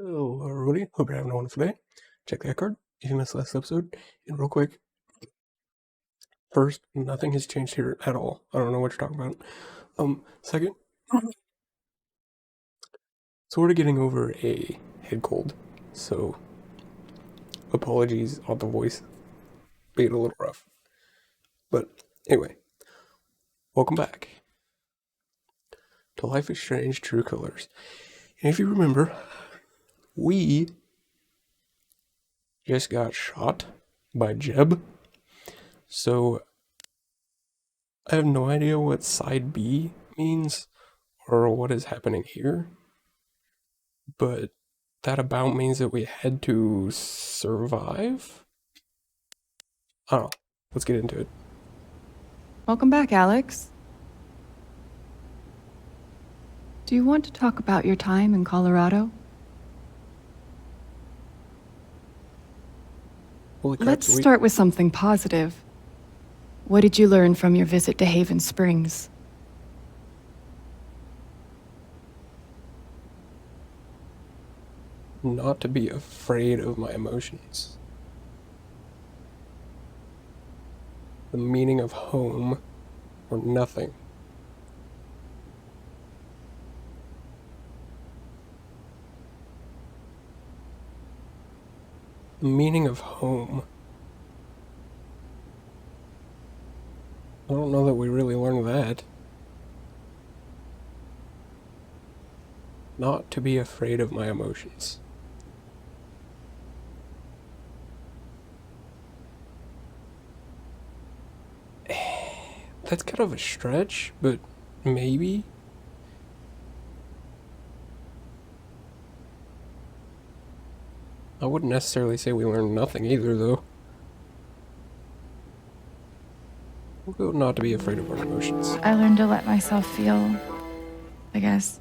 Hello, everybody. Hope you're having a wonderful day. Check that card if you missed last episode. And real quick, first, nothing has changed here at all. I don't know what you're talking about. Second, sort of getting over a head cold, so apologies on the voice being a little rough. But anyway, welcome back to Life is Strange True Colors. And if you remember, we just got shot by Jeb. So I have no idea what side B means or what is happening here, but that about means that we had to survive? I don't know. Let's get into it. Welcome back, Alex. Do you want to talk about your time in Colorado? Holy crap, Let's start with something positive. What did you learn from your visit to Haven Springs? Not to be afraid of my emotions. The meaning of home or nothing. The meaning of home. I don't know that we really learned that. Not to be afraid of my emotions. That's kind of a stretch, but maybe. I wouldn't necessarily say we learned nothing either, though. We'll go not to be afraid of our emotions. I learned to let myself feel, I guess.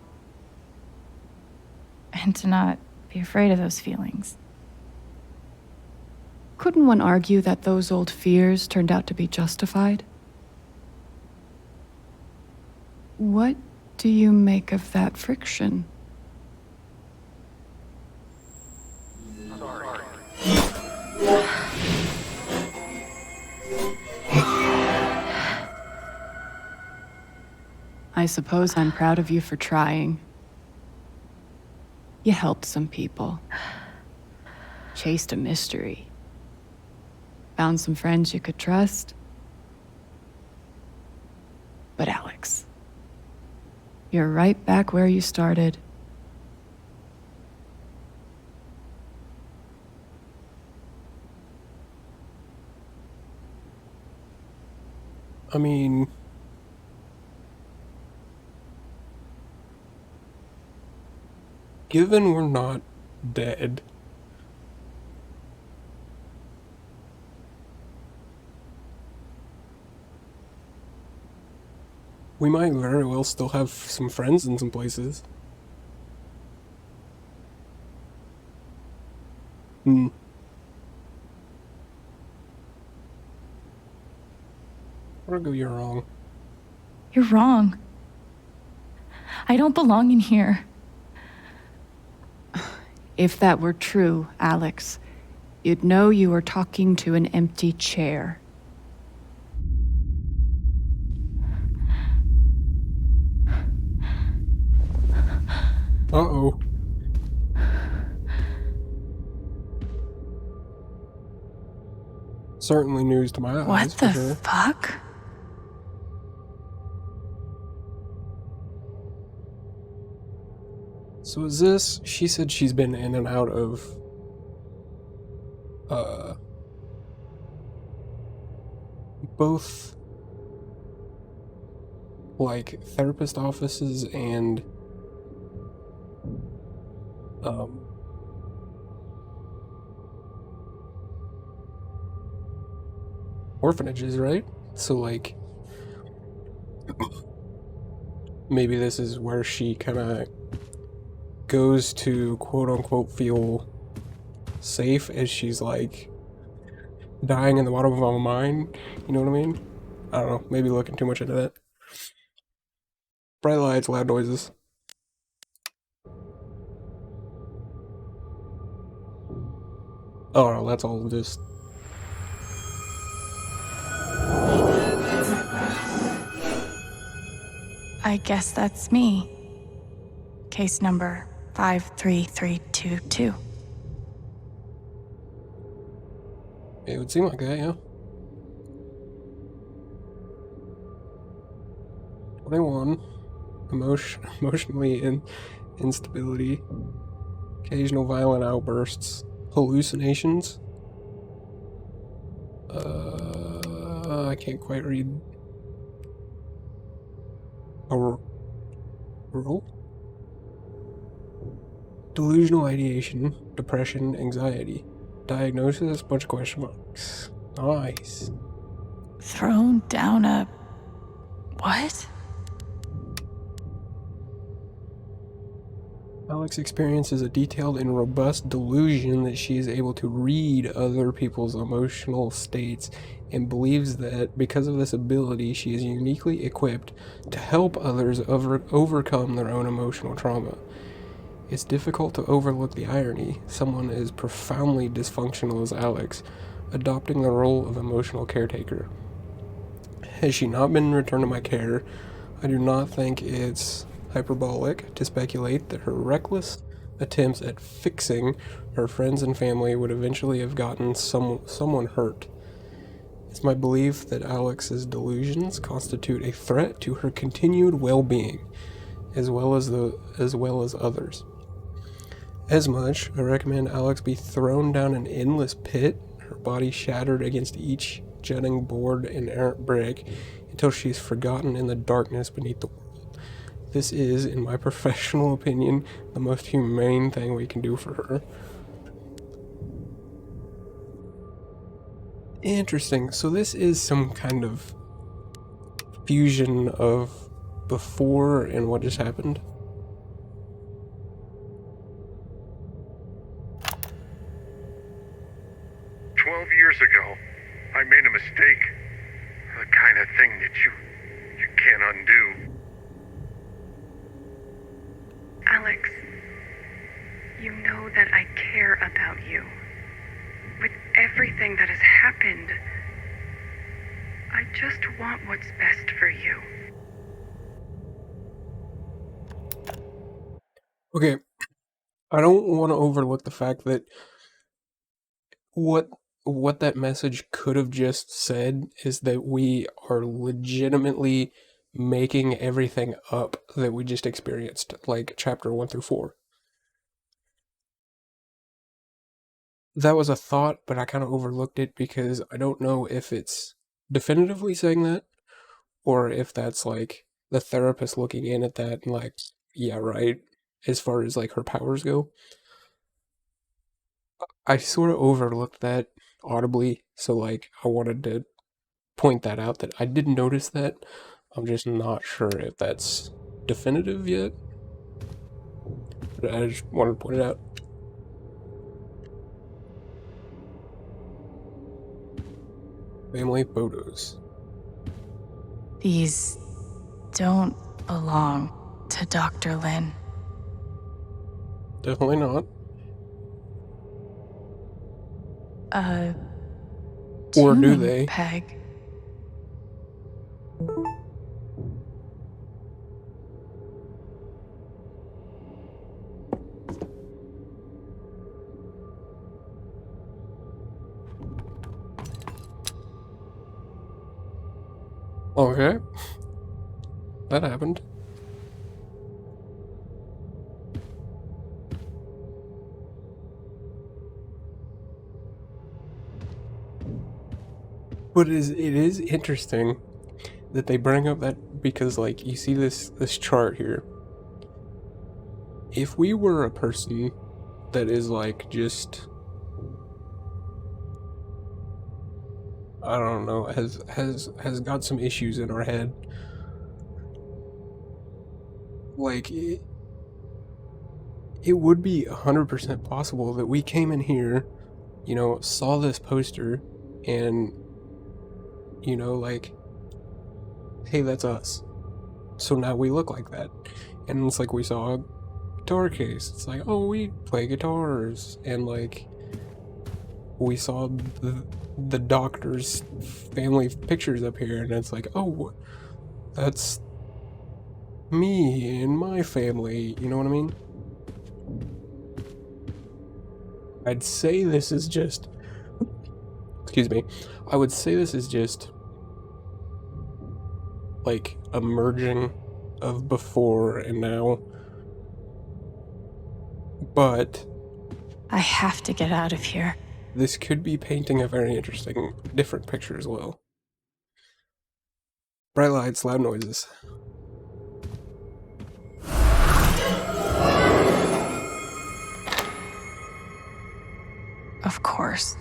And to not be afraid of those feelings. Couldn't one argue that those old fears turned out to be justified? What do you make of that friction? I suppose I'm proud of you for trying. You helped some people. Chased a mystery. Found some friends you could trust. But Alex, you're right back where you started. I mean, given we're not dead, we might very well still have some friends in some places. Virgo, you're wrong. You're wrong. I don't belong in here. If that were true, Alex, you'd know you were talking to an empty chair. Uh-oh. Certainly news to my eyes. What for the sure. fuck? So is this, she said she's been in and out of, both, like, therapist offices and, orphanages, right? So, like, maybe this is where she kind of goes to quote-unquote feel safe as she's, like, dying in the bottom of my mind. You know what I mean? I don't know. Maybe looking too much into that. Bright lights, loud noises. Oh, no, that's all just... I guess that's me. Case number 53322. It would seem like that, yeah. 21. Emotionally instability. Occasional violent outbursts. Hallucinations. I can't quite read. Roll? Delusional ideation, depression, anxiety. Diagnosis, bunch of question marks. Nice. Thrown down a. What? Alex experiences a detailed and robust delusion that she is able to read other people's emotional states and believes that because of this ability, she is uniquely equipped to help others overcome their own emotional trauma. It's difficult to overlook the irony. Someone as profoundly dysfunctional as Alex, adopting the role of emotional caretaker. Has she not been returned to my care, I do not think it's hyperbolic to speculate that her reckless attempts at fixing her friends and family would eventually have gotten someone hurt. It's my belief that Alex's delusions constitute a threat to her continued well-being, as well as others. As much, I recommend Alex be thrown down an endless pit, her body shattered against each jutting board and errant brick, until she is forgotten in the darkness beneath the world. This is, in my professional opinion, the most humane thing we can do for her. Interesting. So this is some kind of fusion of before and what just happened. Years ago, I made a mistake. The kind of thing that you can't undo. Alex, you know that I care about you. With everything that has happened, I just want what's best for you. Okay, I don't want to overlook the fact that what that message could have just said is that we are legitimately making everything up that we just experienced, like chapter 1 through 4. That was a thought, but I kind of overlooked it because I don't know if it's definitively saying that or if that's like the therapist looking in at that and like, yeah, right, as far as like her powers go. I sort of overlooked that audibly, so like I wanted to point that out that I did notice that. I'm just not sure if that's definitive yet. But I just wanted to point it out. Family photos. These don't belong to Dr. Lin. Definitely not. Or do Tuning they? peg. Okay. That happened. But it is interesting that they bring up that because like you see this chart here. If we were a person that is like just I don't know, has got some issues in our head. Like it would be 100% possible that we came in here, you know, saw this poster and you know, like, hey, that's us. So now we look like that. And it's like we saw a guitar case. It's like, oh, we play guitars and like we saw the doctor's family pictures up here, and it's like, oh, that's me and my family, you know what I mean? I'd say this is just, excuse me, I would say this is just like a merging of before and now, but I have to get out of here. this could be painting a very interesting, different picture as well. Bright lights, loud noises. Of course.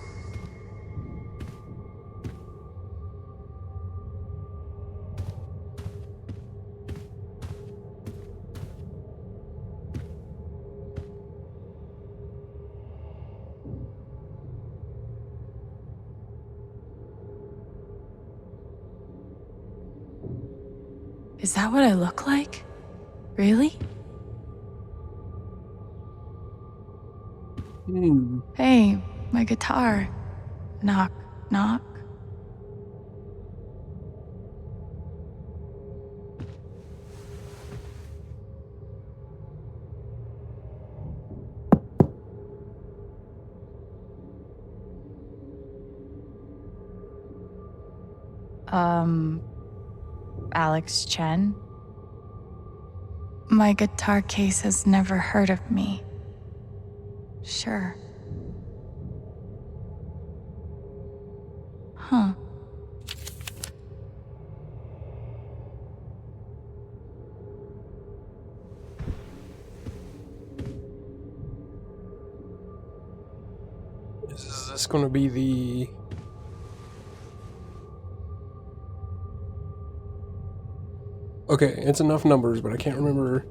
Is that what I look like? Really? Hey, my guitar. Knock, knock. Alex Chen? My guitar case has never heard of me. Sure. Huh. Is this going to be the... Okay, it's enough numbers, but I can't remember...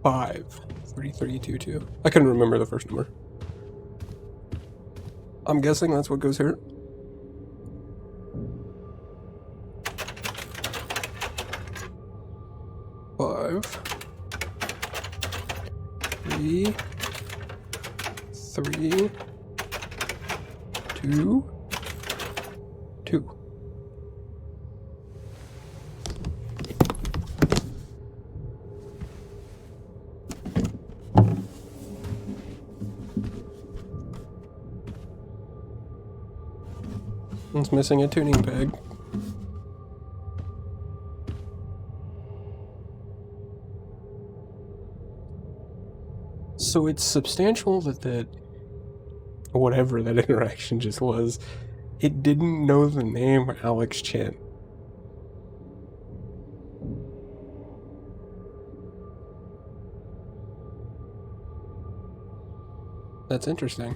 5, 3, 32, 2. I couldn't remember the first number. I'm guessing that's what goes here. Five, 3, 3, 2, 2. It's missing a tuning peg. So it's substantial that whatever that interaction just was, it didn't know the name Alex Chen. That's interesting.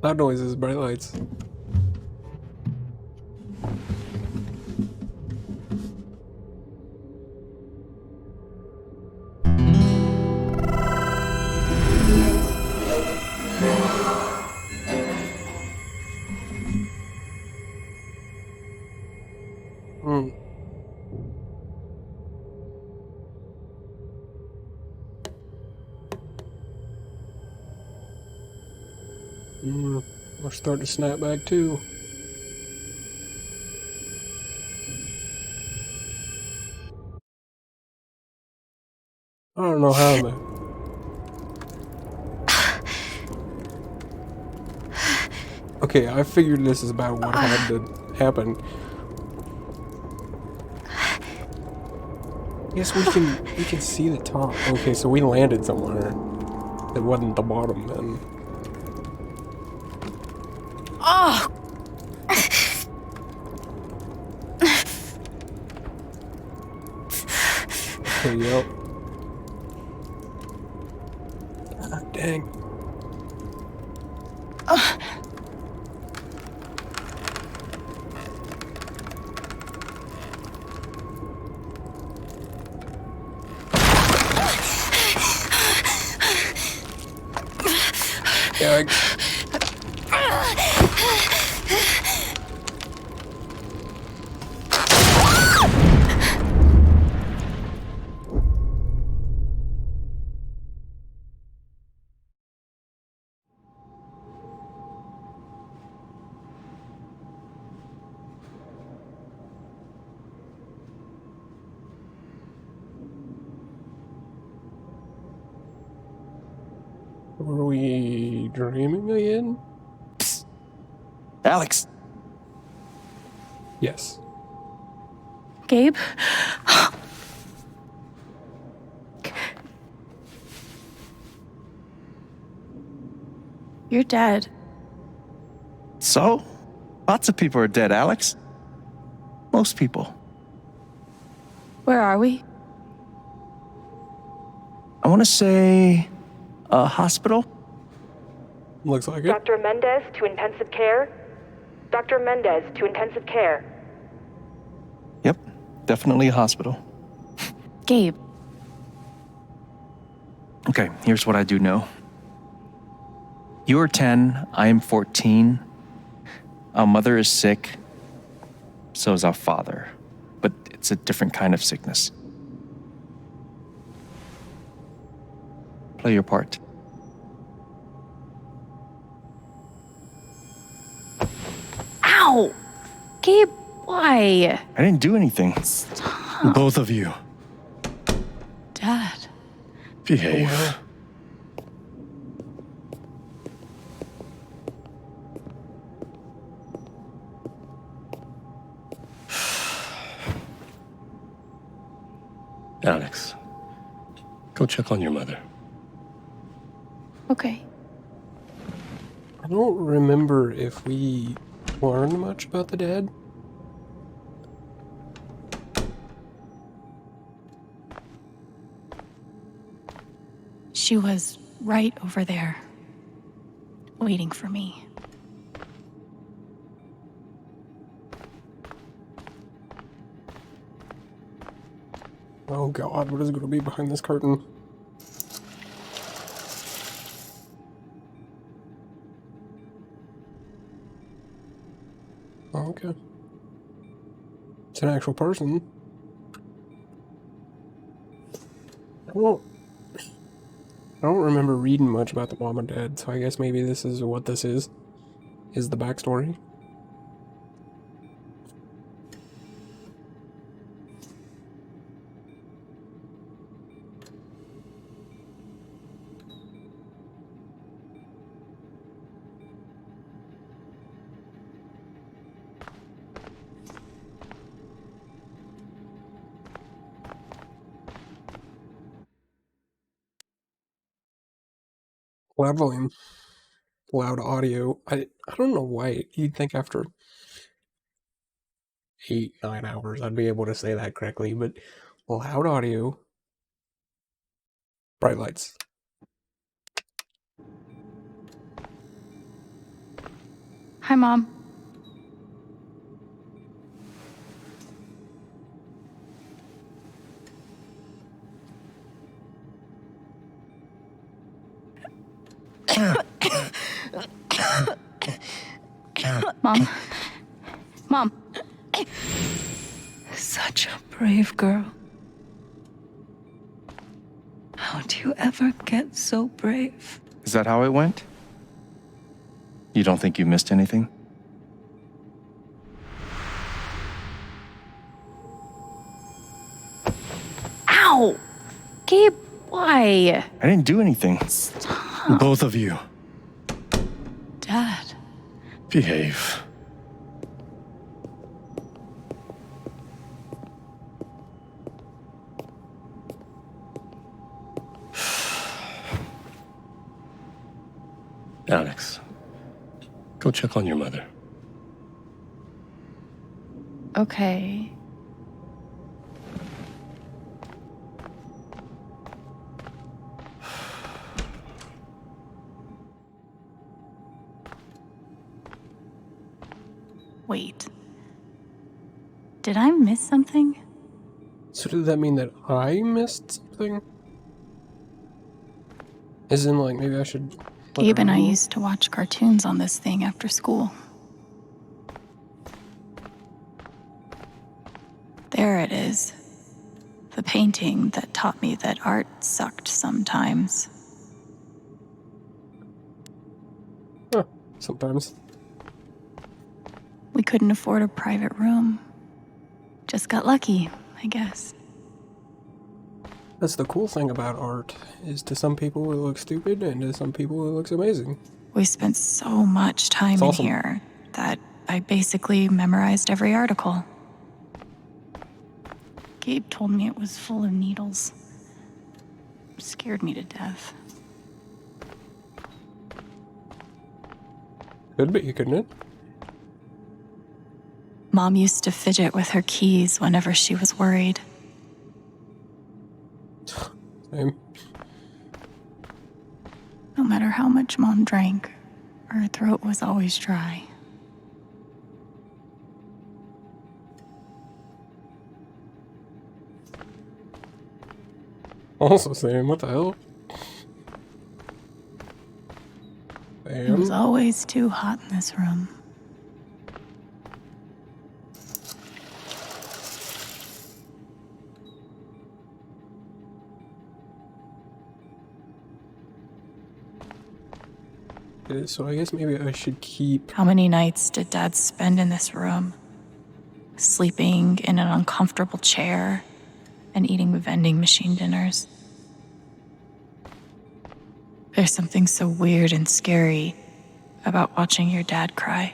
Loud noises, bright lights. We're starting to snap back too. I don't know how, but... Okay, I figured this is about what had to happen. Yes, we can see the top. Okay, so we landed somewhere. It wasn't the bottom then. Oh! Okay, yep. God dang. Yeah, were we dreaming again? Alex! Yes. Gabe? You're dead. So? Lots of people are dead, Alex. Most people. Where are we? I want to say a hospital? Looks like it. Dr. Mendez to intensive care. Dr. Mendez to intensive care. Yep, definitely a hospital. Gabe. Okay, here's what I do know. You are 10, I am 14. Our mother is sick. So is our father. But it's a different kind of sickness. Play your part. Ow! Gabe, why? I didn't do anything. Stop. Both of you. Dad. Behave. Alex, go check on your mother. Okay. I don't remember if we learned much about the dad. She was right over there, waiting for me. Oh god, what is going to be behind this curtain? Oh, okay. It's an actual person. I don't remember reading much about the mom and dad, so I guess maybe this is what this is the backstory. Loud volume. Loud audio. I don't know why you'd think after 8-9 hours I'd be able to say that correctly, but loud audio, bright lights. Hi, Mom. Mom. Mom. Such a brave girl. How do you ever get so brave? Is that how it went? You don't think you missed anything? Ow! Gabe, why? I didn't do anything. Stop. Both of you. Dad. Behave. Alex, go check on your mother. Okay. Wait. Did I miss something? So does that mean that I missed something? As in, like, maybe I should Gabe and I used to watch cartoons on this thing after school. There it is. The painting that taught me that art sucked sometimes. Huh, sometimes. We couldn't afford a private room. Just got lucky, I guess. That's the cool thing about art, is to some people it looks stupid, and to some people it looks amazing. We spent so much time It's in awesome. here that I basically memorized every article. Gabe told me it was full of needles. Scared me to death. Could be, couldn't it? Mom used to fidget with her keys whenever she was worried. Same. No matter how much Mom drank, her throat was always dry. Also same, what the hell? It was Damn. always too hot in this room. So I guess maybe I should keep... How many nights did Dad spend in this room? Sleeping in an uncomfortable chair and eating vending machine dinners. There's something so weird and scary about watching your dad cry.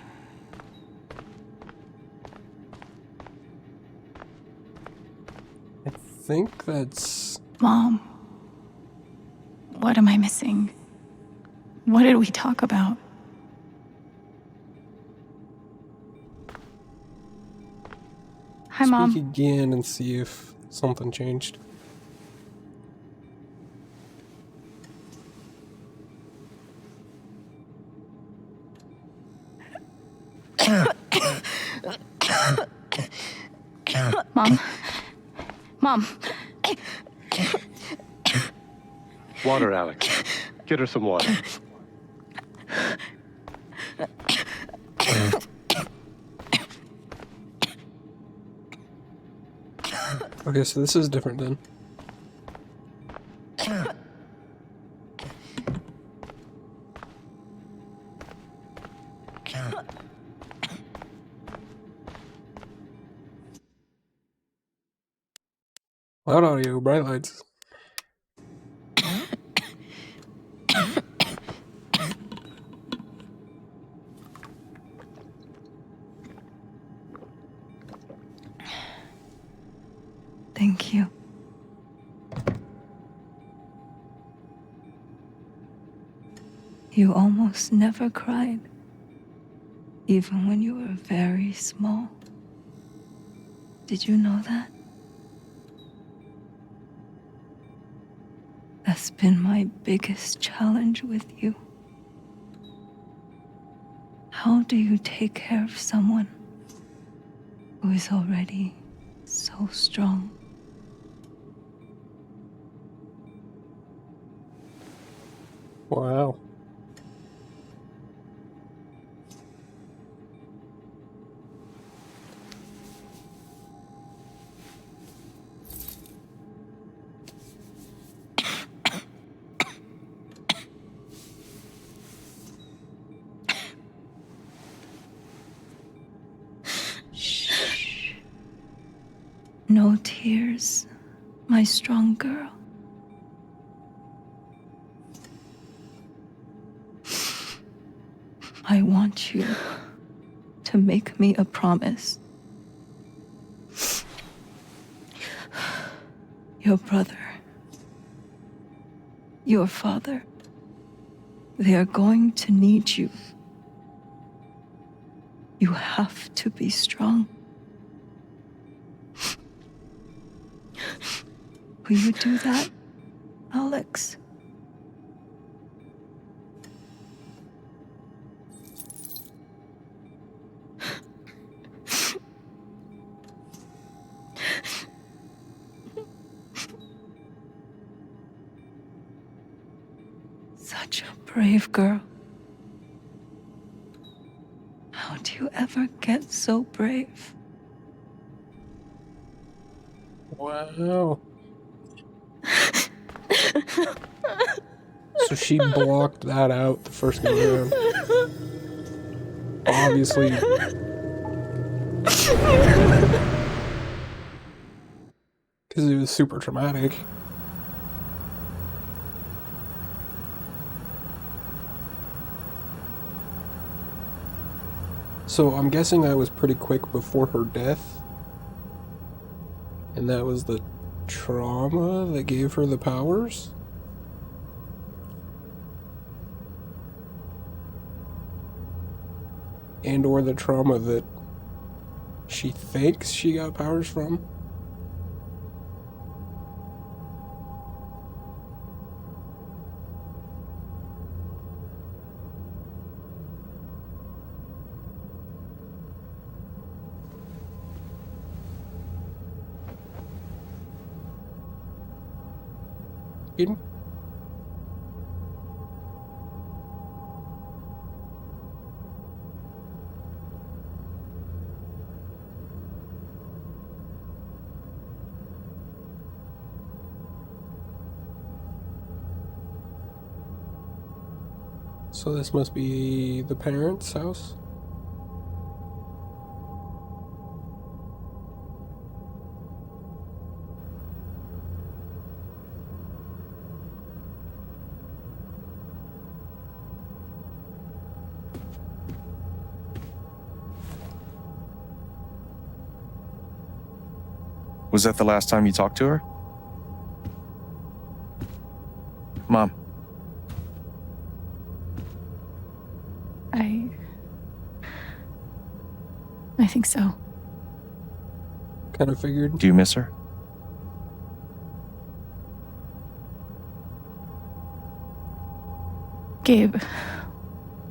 I think that's... Mom, what am I missing? What did we talk about? Hi, Mom. Speak again and see if something changed. Mom. Mom. Water, Alex. Get her some water. Okay, so this is different then. Loud audio, bright lights. Thank you. You almost never cried, even when you were very small. Did you know that? That's been my biggest challenge with you. How do you take care of someone who is already so strong? Wow. No tears, my strong girl. I want you to make me a promise. Your brother, your father, they are going to need you. You have to be strong. Will you do that, Alex? Such a brave girl. How do you ever get so brave? Wow. So she blocked that out the first go around. Obviously. Because it was super traumatic. So I'm guessing I was pretty quick before her death. And that was the trauma that gave her the powers? And or the trauma that she thinks she got powers from? Eden? So this must be the parents' house? Was that the last time you talked to her? Mom. I think so. Kind of figured. Do you miss her? Gabe,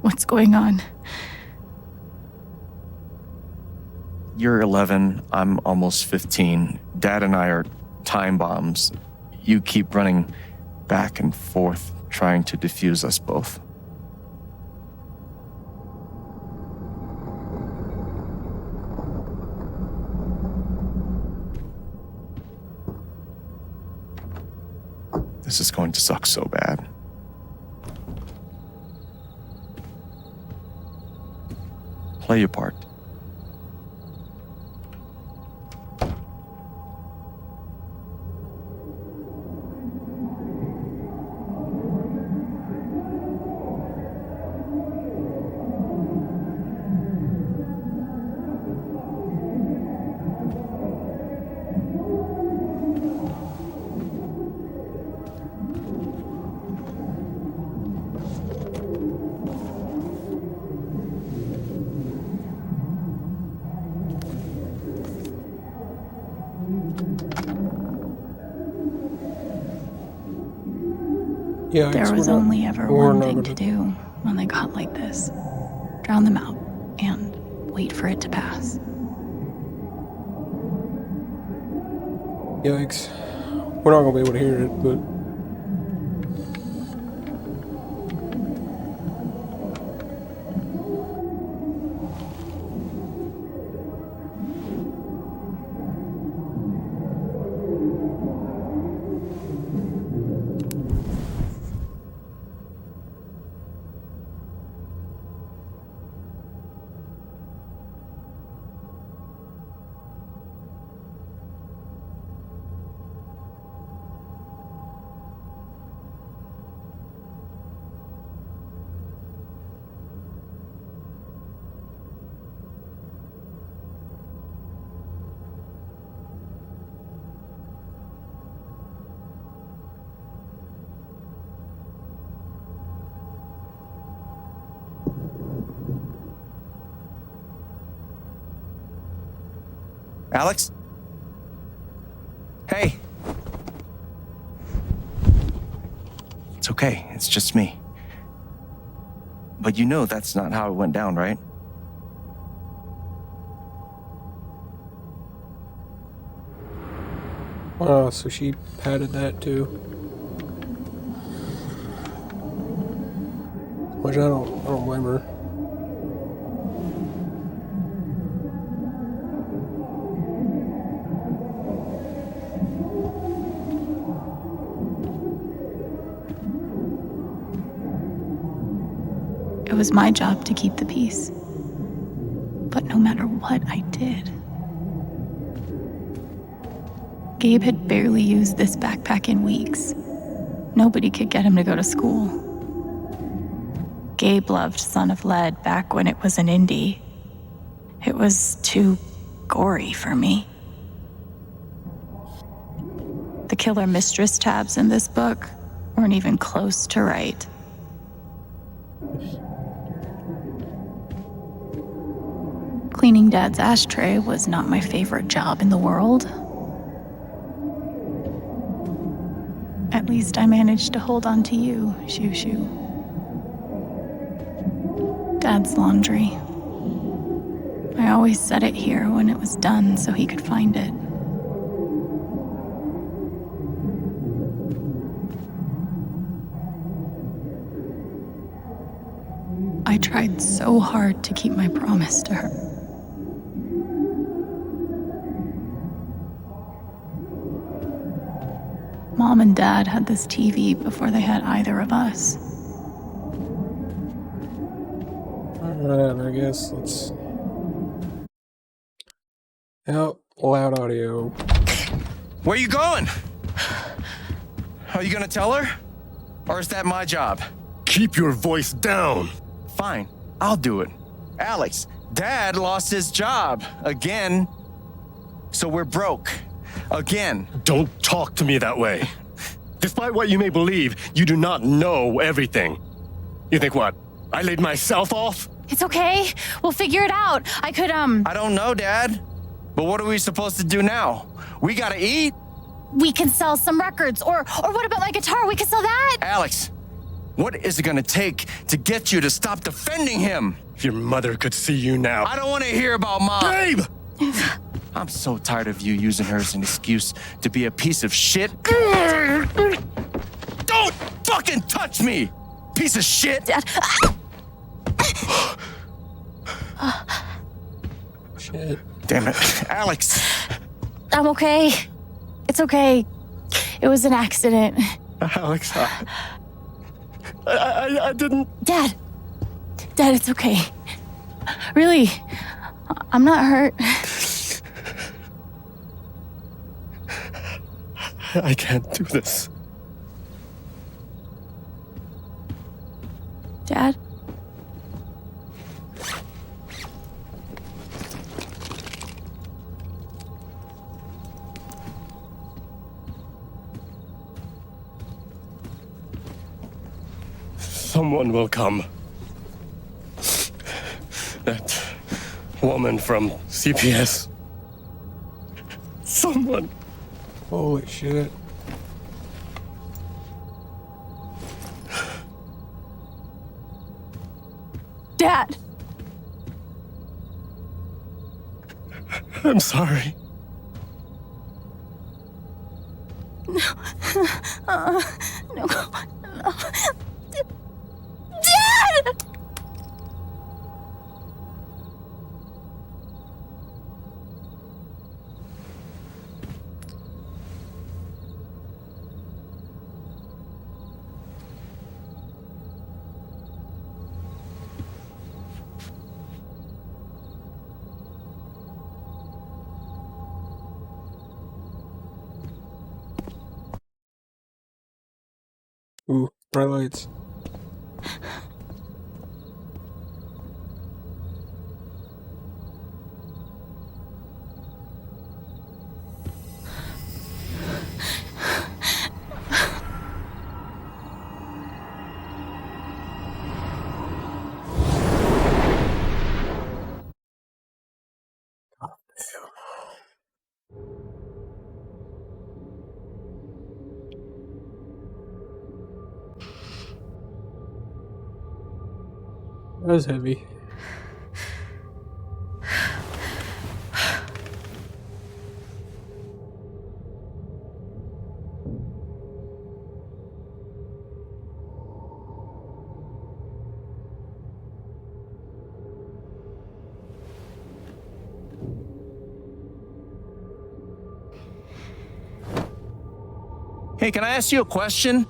what's going on? You're 11, I'm almost 15. Dad and I are time bombs. You keep running back and forth, trying to defuse us both. This is going to suck so bad. Play your part. Yeah, There was only ever one thing to do when they got like this. Drown them out and wait for it to pass. Yikes. We're not gonna be able to hear it, but... Alex? Hey. It's okay. It's just me. But you know that's not how it went down, right? Oh, so she padded that too. Which I don't blame her. It was my job to keep the peace. But no matter what I did, Gabe had barely used this backpack in weeks. Nobody could get him to go to school. Gabe loved Son of Lead back when it was an indie. It was too gory for me. The killer mistress tabs in this book weren't even close to right. Cleaning Dad's ashtray was not my favorite job in the world. At least I managed to hold on to you, Shoo Shoo. Dad's laundry. I always set it here when it was done so he could find it. I tried so hard to keep my promise to her. Mom and Dad had this TV before they had either of us. Alright, I guess let's... Out loud audio. Where you going? Are you gonna tell her? Or is that my job? Keep your voice down. Fine, I'll do it. Alex, Dad lost his job again. So we're broke. Again. Don't talk to me that way. Despite what you may believe, you do not know everything. You think what? I laid myself off? It's okay. We'll figure it out. I could, I don't know, Dad. But what are we supposed to do now? We gotta eat. we can sell some records. Or what about my guitar? We can sell that. Alex, what is it gonna take to get you to stop defending him? If your mother could see you now. I don't want to hear about Mom. Babe! I'm so tired of you using her as an excuse to be a piece of shit. Don't fucking touch me, piece of shit. Dad. Shit. Damn it, Alex. I'm okay. It's okay. It was an accident. Alex, I didn't... Dad, it's okay. Really, I'm not hurt. I can't do this. Dad? Someone will come. That woman from CPS. Someone. Holy shit. Dad! I'm sorry. No. No. Dad! Ooh, bright lights. That was heavy. Hey, can I ask you a question?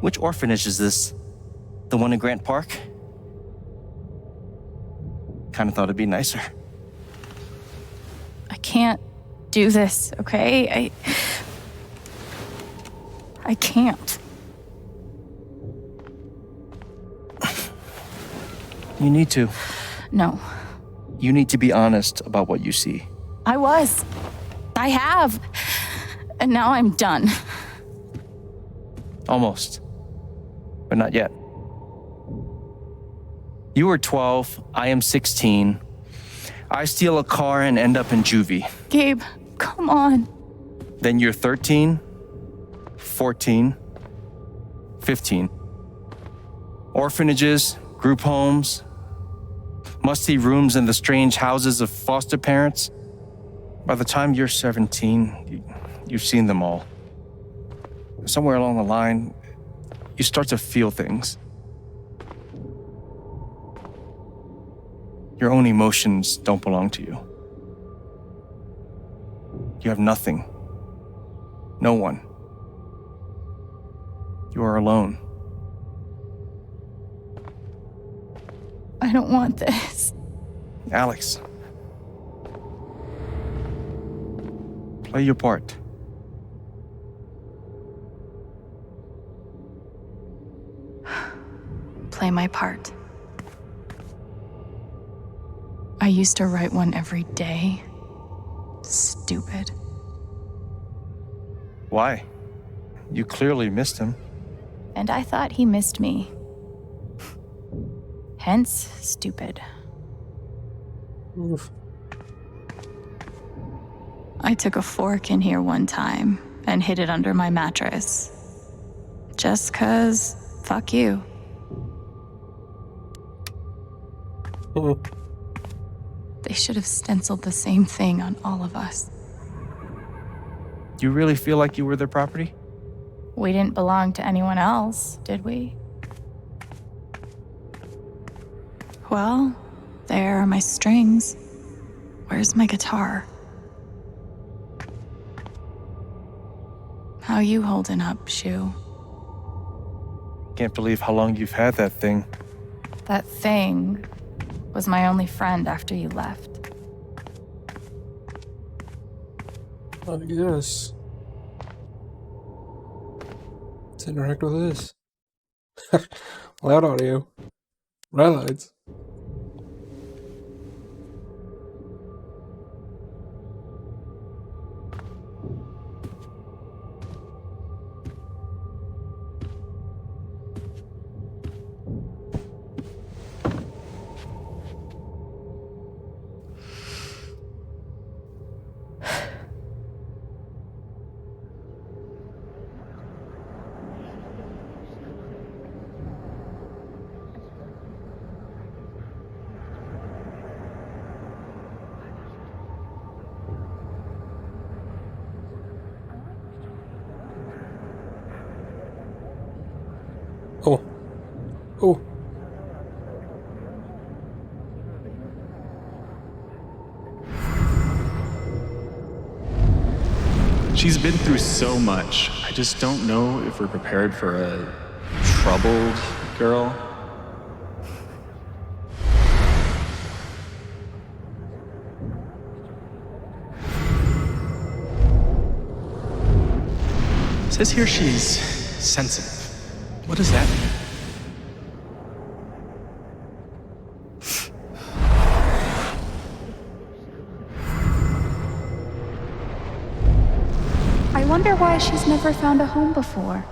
Which orphanage is this? The one in Grant Park? Kind of thought it'd be nicer. I can't do this, okay? I can't. You need to. No. You need to be honest about what you see. I was. I have. And now I'm done. Almost. But not yet. You were 12, I am 16. I steal a car and end up in juvie. Gabe, come on. Then you're 13, 14, 15. Orphanages, group homes, musty rooms in the strange houses of foster parents. By the time you're 17, you've seen them all. Somewhere along the line, you start to feel things. Your own emotions don't belong to you. You have nothing. No one. You are alone. I don't want this. Alex. Play your part. Play my part. I used to write one every day. Stupid. Why? You clearly missed him. And I thought he missed me. Hence, stupid. Oof. I took a fork in here one time and hid it under my mattress. Just 'cause, fuck you. Oh. They should have stenciled the same thing on all of us. You really feel like you were their property? We didn't belong to anyone else, did we? Well, there are my strings. Where's my guitar? How you holding up, Shu? Can't believe how long you've had that thing. That thing was my only friend after you left. I guess. Let's interact with this. Loud audio. Bright lights. Oh. Oh. She's been through so much. I just don't know if we're prepared for a troubled girl. It says here she's sensitive. What does that mean? I wonder why she's never found a home before.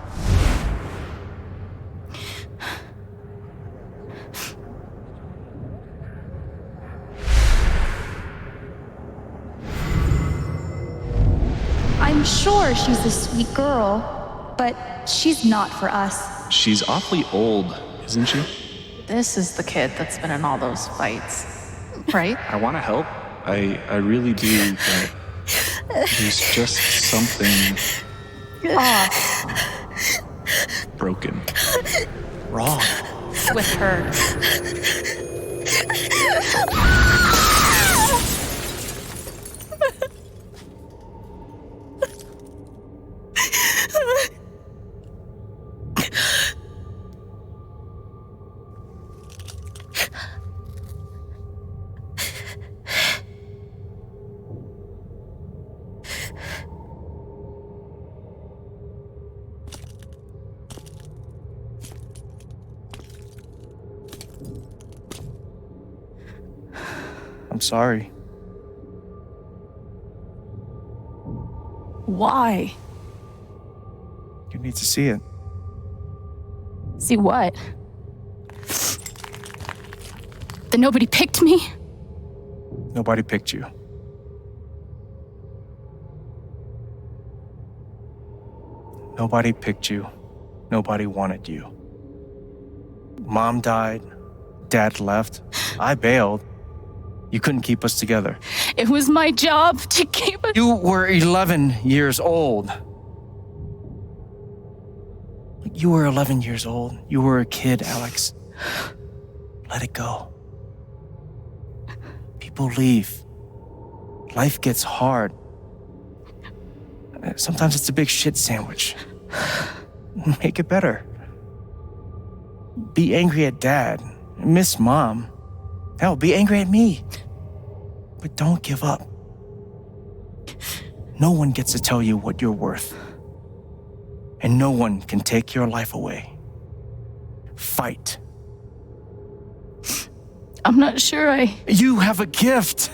I'm sure she's a sweet girl, but she's not for us. She's awfully old, isn't she? This is the kid that's been in all those fights, right? I want to help. I really do, but there's just something broken. Wrong. With her. I'm sorry. Why? You need to see it. See what? That nobody picked me? Nobody picked you. Nobody picked you. Nobody wanted you. Mom died. Dad left. I bailed. You couldn't keep us together. It was my job to keep us. You were 11 years old. You were 11 years old. You were a kid, Alex. Let it go. People leave. Life gets hard. Sometimes it's a big shit sandwich. Make it better. Be angry at Dad. Miss Mom. Hell, be angry at me. But don't give up. No one gets to tell you what you're worth. And no one can take your life away. Fight. I'm not sure You have a gift.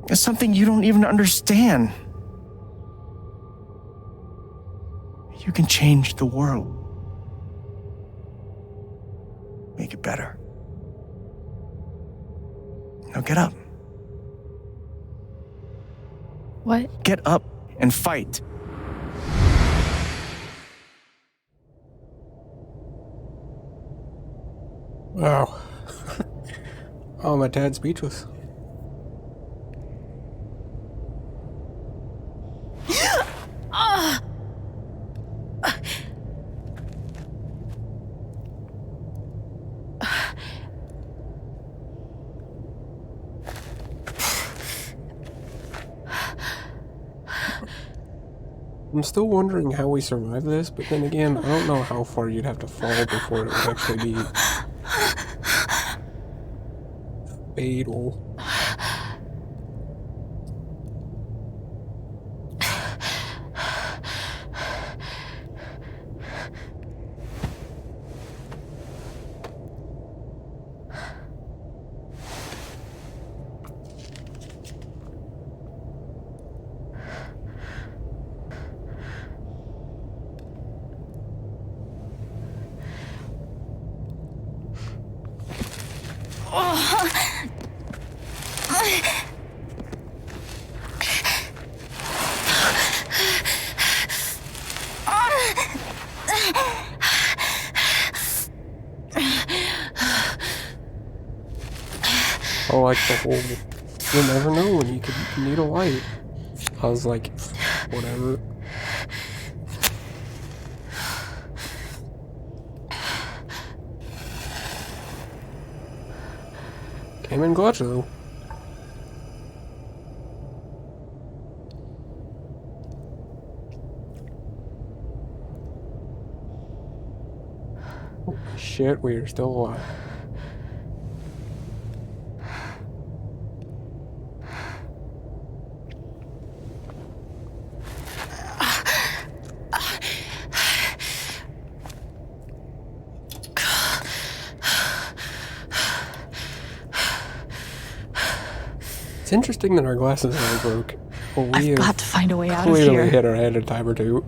It's something you don't even understand. You can change the world. Make it better. Now get up. What? Get up and fight. Wow. Oh, my dad's speechless. I'm still wondering how we survived this, but then again, I don't know how far you'd have to fall before it would actually be fatal. Oh, like the whole, you'll never know when you could need a light. I was like, whatever. Came in clutch though. Holy shit, we are still alive. It's interesting that our glasses aren't broke. Well, we I've got to find a way out of clearly here. hit our head a time or two.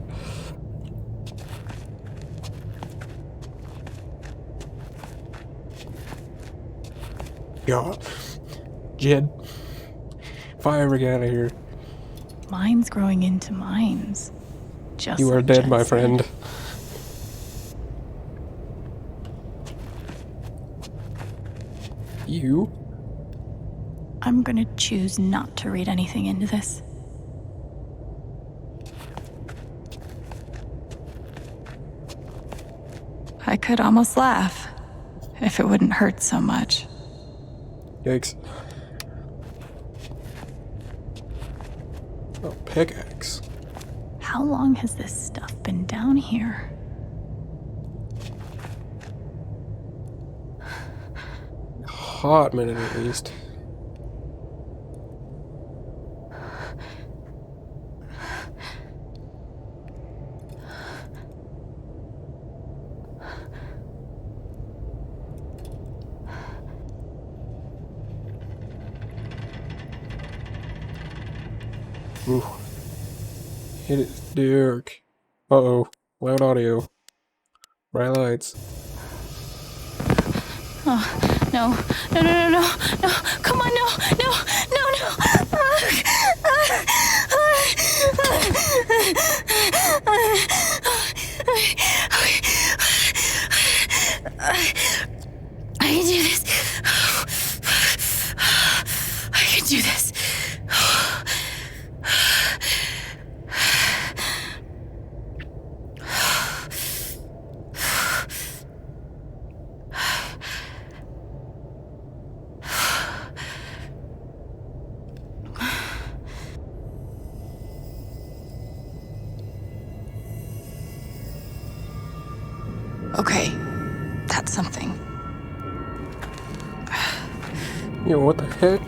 God. Jed. If I ever get out of here. Mine's growing into mines. Just You are like dead, Jed my said. friend. You? I'm gonna choose not to read anything into this. I could almost laugh if it wouldn't hurt so much. Yikes. Oh, pickaxe. How long has this stuff been down here? Hot minute at least. Ooh. It is dark. Uh-oh. Loud audio. Bright lights. Oh, no. No, no, no, no. No. Come on, no. No. No, no. I can do this. I can do this. Okay, that's something. Yo, what the heck?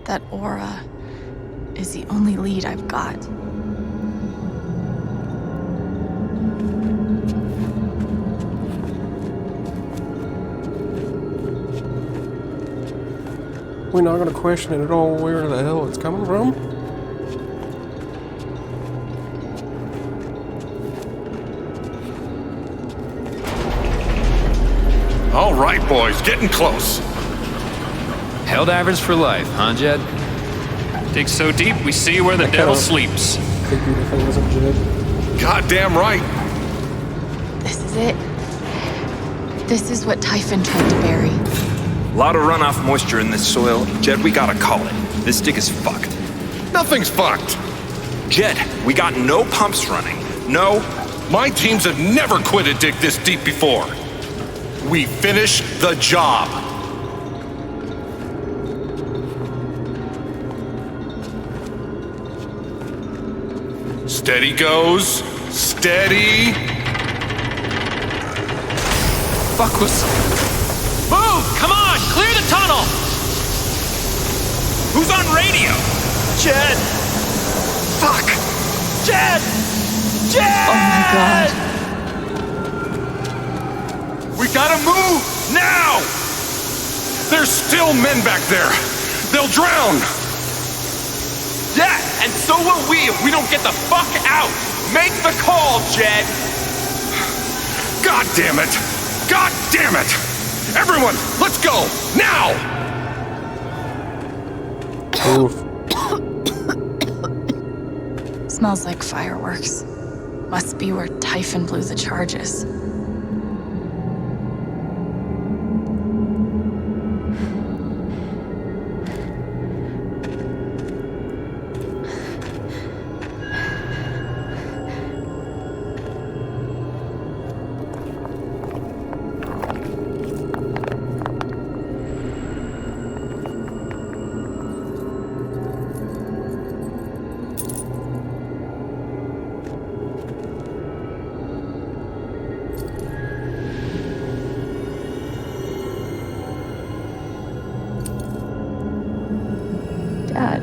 That aura is the only lead I've got. We're not gonna question it at all where the hell it's coming from? All right, boys, getting close. Helldivers for life, huh, Jed? Dig so deep, we see where the devil sleeps. Figured if it wasn't Jed. Goddamn right. This is it. This is what Typhon tried to bury. A lot of runoff moisture in this soil. Jed, we gotta call it. This dig is fucked. Nothing's fucked. Jed, we got no pumps running. No. My teams have never quit a dig this deep before. We finish the job. Steady goes. Steady. Fuck was... Move! Come on! Clear the tunnel! Who's on radio? Jed! Fuck! Jed! Jed! Oh my god. We gotta move now! There's still men back there. They'll drown. Yeah, and so will we if we don't get the fuck out. Make the call, Jed. God damn it! God damn it! Everyone, let's go! Now! Oof. Smells like fireworks. Must be where Typhon blew the charges. Dad.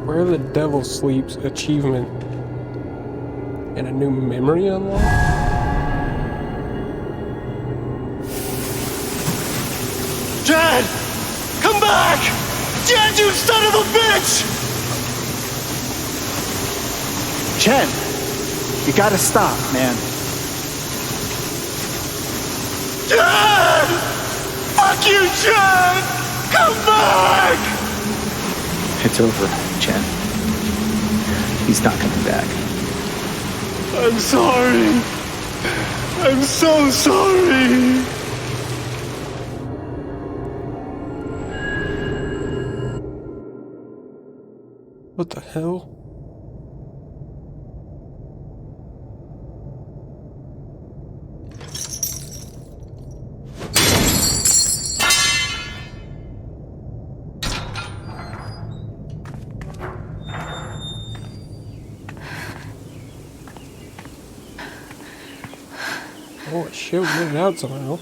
Where the devil sleeps achievement and a new memory unlocked? Jed! Come back! Jed, you son of a bitch! Chen, you gotta stop, man. Jed! Fuck you, Jed! Come back! It's over, Chen. He's not coming back. I'm sorry. I'm so sorry. What the hell? Oh shit, we get it out somehow.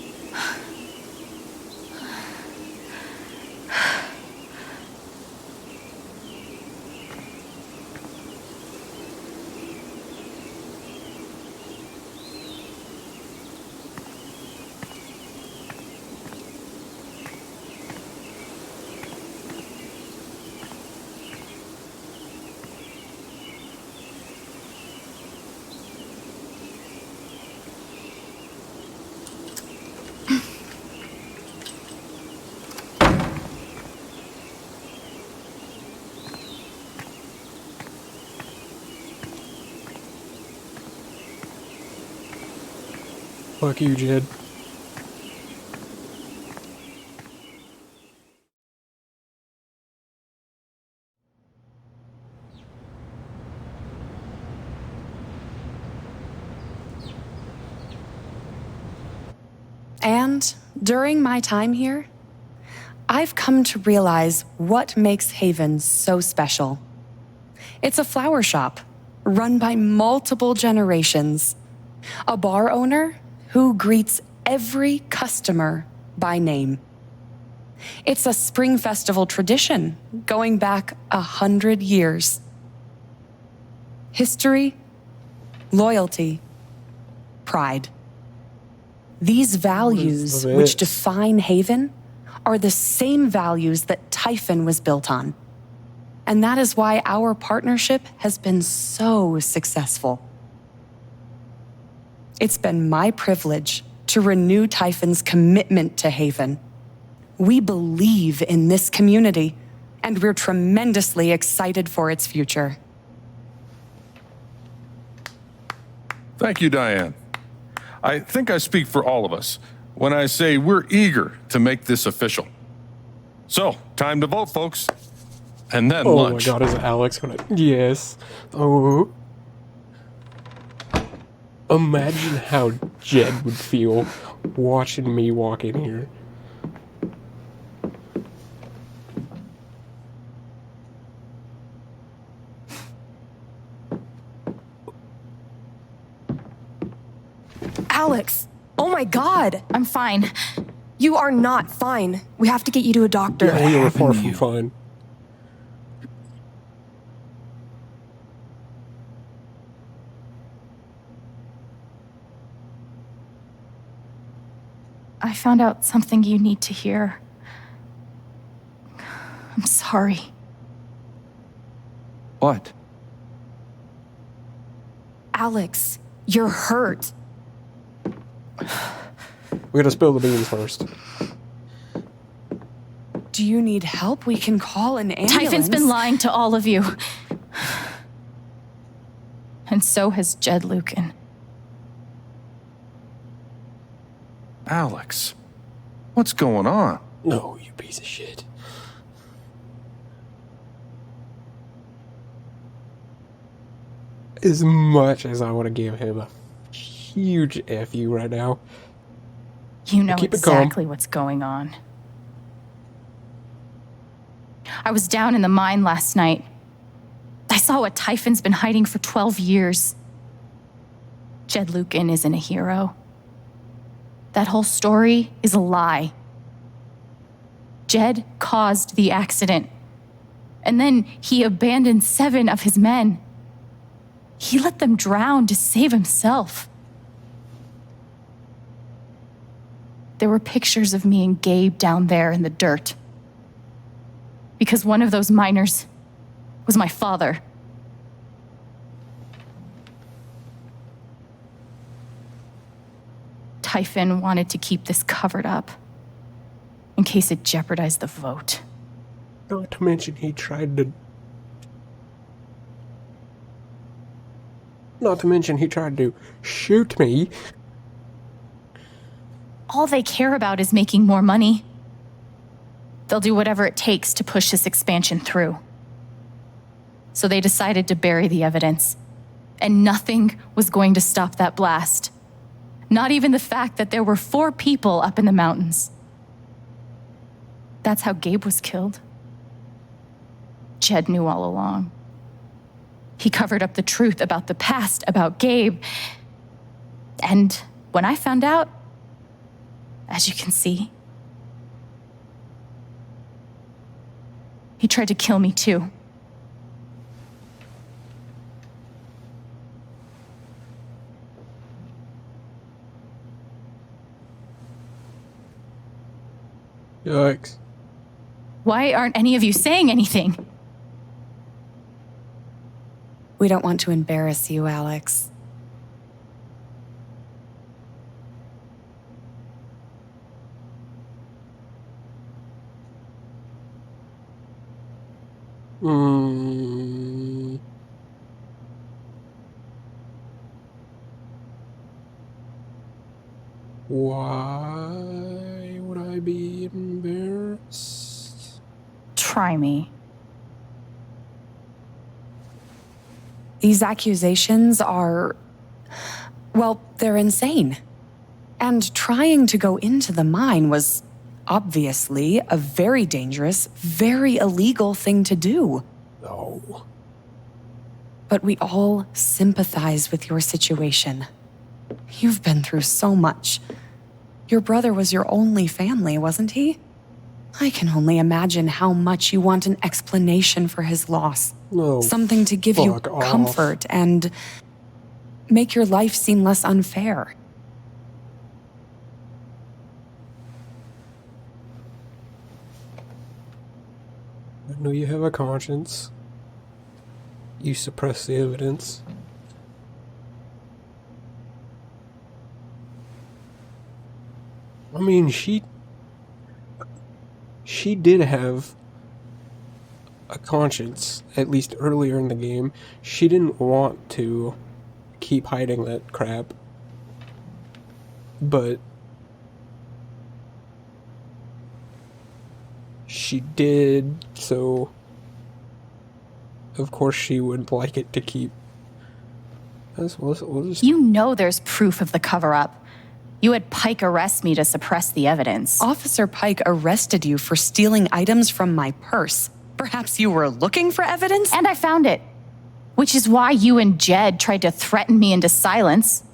Fuck you, Jed. And during my time here, I've come to realize what makes Haven so special. It's a flower shop run by multiple generations, a bar owner who greets every customer by name. It's a spring festival tradition going back 100 years. History, loyalty, pride. These values which define Haven are the same values that Typhon was built on. And that is why our partnership has been so successful. It's been my privilege to renew Typhon's commitment to Haven. We believe in this community, and we're tremendously excited for its future. Thank you, Diane. I think I speak for all of us when I say we're eager to make this official. So, time to vote, folks. And then lunch. Oh my god, is Alex gonna... Yes. Oh. Imagine how Jed would feel watching me walk in here. Alex! Oh my god! I'm fine. You are not fine. We have to get you to a doctor. Yeah, you are far from fine. I found out something you need to hear. I'm sorry. What? Alex, you're hurt. We gotta spill the beans first. Do you need help? We can call an ambulance. Typhon's been lying to all of you. And so has Jed Lucan. Alex, what's going on? No, you piece of shit. As much as I want to give him a huge F you right now, you know keep it calm. exactly what's going on. I was down in the mine last night. I saw what Typhon's been hiding for 12 years. Jed Lucan isn't a hero. That whole story is a lie. Jed caused the accident. And then he abandoned 7 of his men. He let them drown to save himself. There were pictures of me and Gabe down there in the dirt. Because one of those miners was my father. Typhon wanted to keep this covered up in case it jeopardized the vote. Not to mention he tried to... Not to mention he tried to shoot me. All they care about is making more money. They'll do whatever it takes to push this expansion through. So they decided to bury the evidence. And nothing was going to stop that blast. Not even the fact that there were 4 people up in the mountains. That's how Gabe was killed. Jed knew all along. He covered up the truth about the past, about Gabe. And when I found out, as you can see, he tried to kill me too. Yikes. Why aren't any of you saying anything? We don't want to embarrass you, Alex. Why would I be embarrassed? Try me. These accusations are, well, they're insane. And trying to go into the mine was obviously a very dangerous, very illegal thing to do. No. But we all sympathize with your situation. You've been through so much. Your brother was your only family, wasn't he? I can only imagine how much you want an explanation for his loss. No. Something to give you Fuck off. comfort and make your life seem less unfair. I know you have a conscience. You suppress the evidence. I mean, she did have a conscience, at least earlier in the game. She didn't want to keep hiding that crap. But she did, so of course she would like it to keep. We'll just... You know there's proof of the cover-up. You had Pike arrest me to suppress the evidence. Officer Pike arrested you for stealing items from my purse. Perhaps you were looking for evidence? And I found it. Which is why you and Jed tried to threaten me into silence.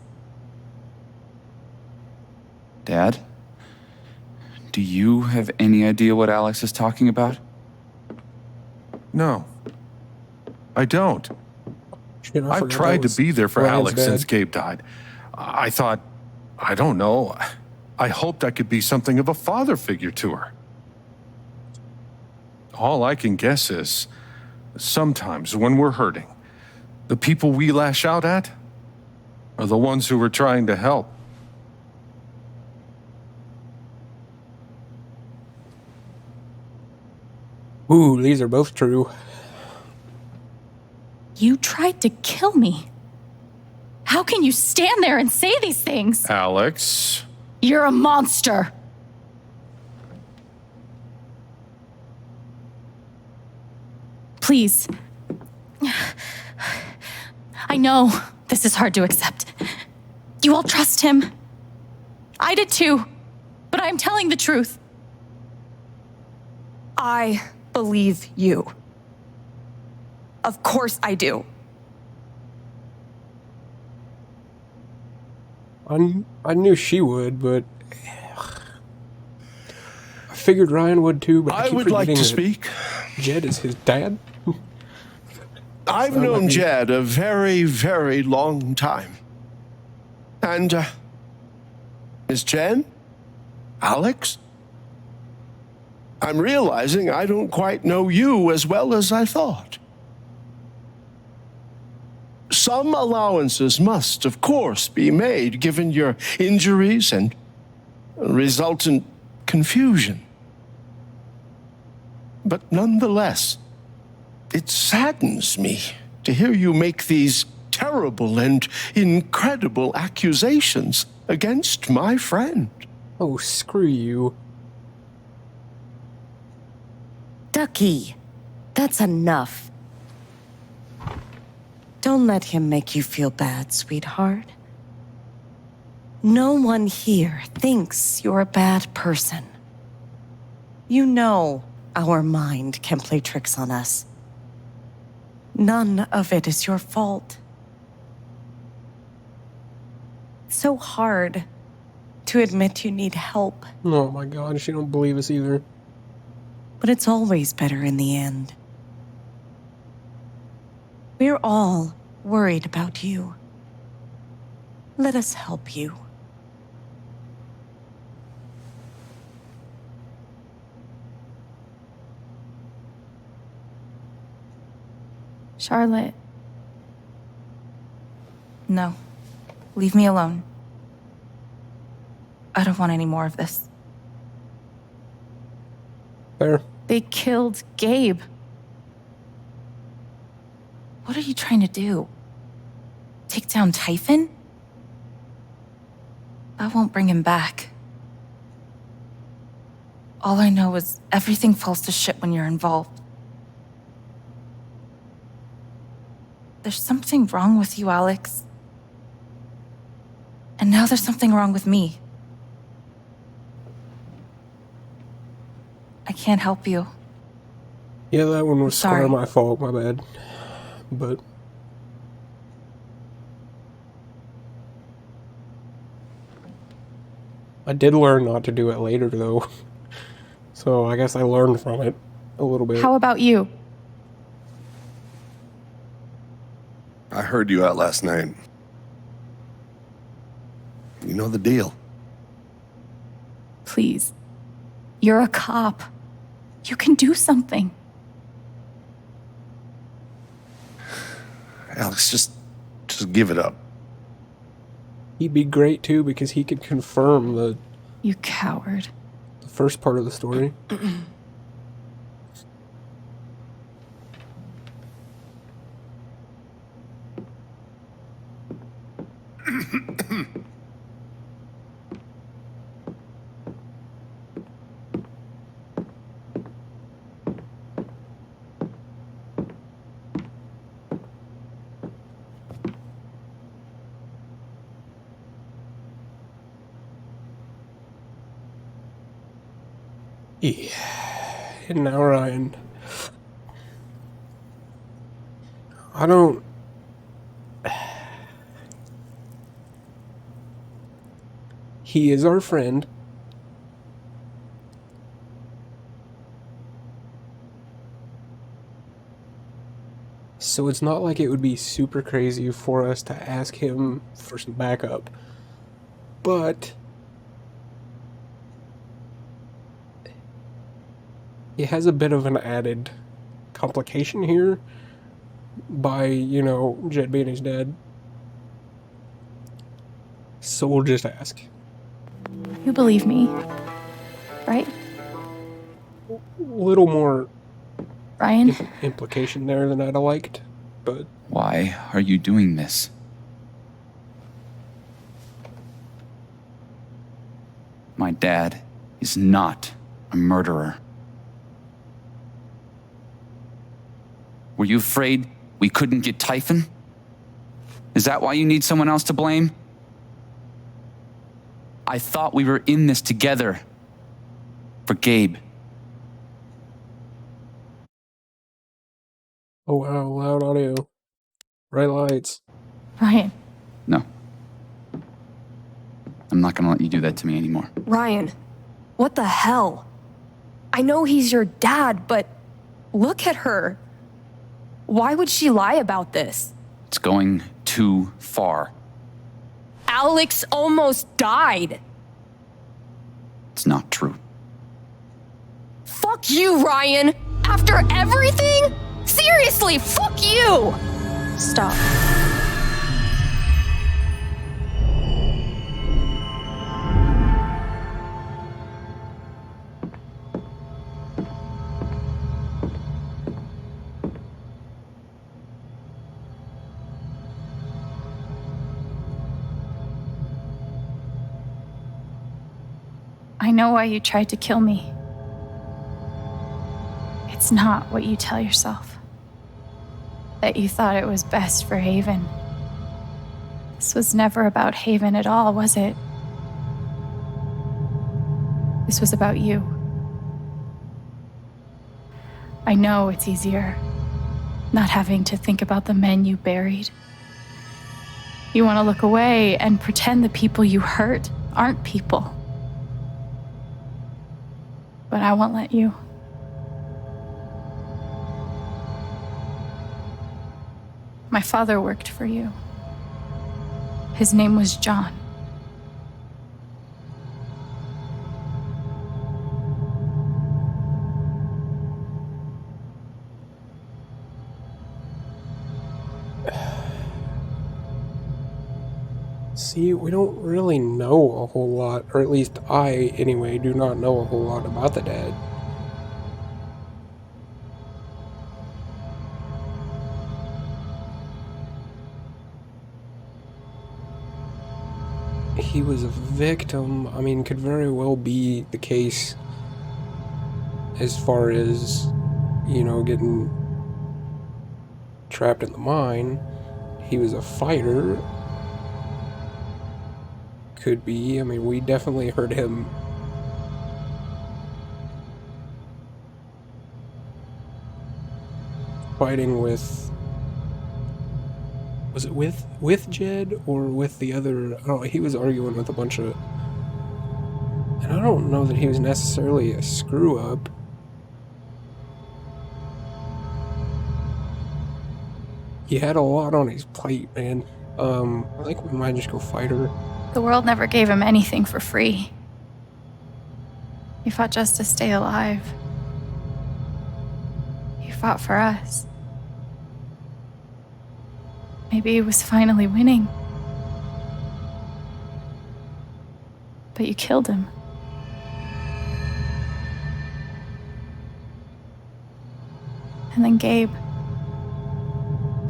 Dad? Do you have any idea what Alex is talking about? No. I don't. I've tried to be there for Ryan's Alex dad. since Gabe died. I thought, I don't know, I hoped I could be something of a father figure to her. All I can guess is, sometimes when we're hurting, the people we lash out at are the ones who we're trying to help. Ooh, these are both true. You tried to kill me. How can you stand there and say these things? Alex. You're a monster. Please. I know this is hard to accept. You all trust him. I did too, but I'm telling the truth. I believe you. Of course I do. I knew she would, but I figured Ryan would too. But I would like to speak. Jed is his dad. I've known Jed a very, very long time. And, Miss Chen? Alex? I'm realizing I don't quite know you as well as I thought. Some allowances must, of course, be made given your injuries and resultant confusion. But nonetheless, it saddens me to hear you make these terrible and incredible accusations against my friend. Oh, screw you. Ducky, that's enough. Don't let him make you feel bad, sweetheart. No one here thinks you're a bad person. You know our mind can play tricks on us. None of it is your fault. It's so hard to admit you need help. Oh my god, she don't believe us either. But it's always better in the end. We're all worried about you. Let us help you. Charlotte. No. Leave me alone. I don't want any more of this. Fair. They killed Gabe. What are you trying to do? Take down Typhon? I won't bring him back. All I know is everything falls to shit when you're involved. There's something wrong with you, Alex. And now there's something wrong with me. I can't help you. Yeah, that one was Sorry. square my fault, my bad. But I did learn not to do it later, though. So I guess I learned from it a little bit. How about you? I heard you out last night. You know the deal. Please. You're a cop. You can do something. Alex, just give it up. He'd be great, too, because he could confirm the You coward. first part of the story. Yeah. And now Ryan. I don't... He is our friend. So it's not like it would be super crazy for us to ask him for some backup. But it has a bit of an added complication here by, you know, Jed being his dad. So we'll just ask. You believe me, right? A little more Ryan? implication there than I'd have liked, but... Why are you doing this? My dad is not a murderer. Were you afraid we couldn't get Typhon? Is that why you need someone else to blame? I thought we were in this together. For Gabe. Oh wow, loud audio. Bright lights. Ryan. No. I'm not gonna let you do that to me anymore. Ryan, what the hell? I know he's your dad, but look at her. Why would she lie about this? It's going too far. Alex almost died. It's not true. Fuck you, Ryan! After everything? Seriously, fuck you! Stop. I know why you tried to kill me. It's not what you tell yourself. That you thought it was best for Haven. This was never about Haven at all, was it? This was about you. I know it's easier not having to think about the men you buried. You want to look away and pretend the people you hurt aren't people. But I won't let you. My father worked for you. His name was John. See, we don't really know a whole lot, or at least I, anyway, do not know a whole lot about the dad. he was a victim, I mean, could very well be the case as far as, you know, getting trapped in the mine. He was a fighter. Could be. I mean, we definitely heard him fighting with... Was it with Jed or with the other... Oh, he was arguing with a bunch of... And I don't know that he was necessarily a screw-up. He had a lot on his plate, man. I think we might just go fighter. The world never gave him anything for free. He fought just to stay alive. He fought for us. Maybe he was finally winning. But you killed him. And then Gabe,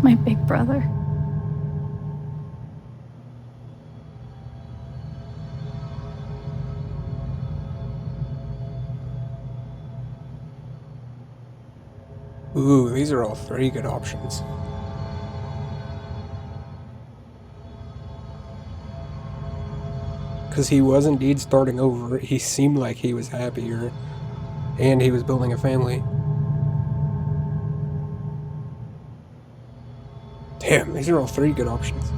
my big brother. Ooh, these are all three good options. Because he was indeed starting over. He seemed like he was happier. And he was building a family. Damn, these are all three good options.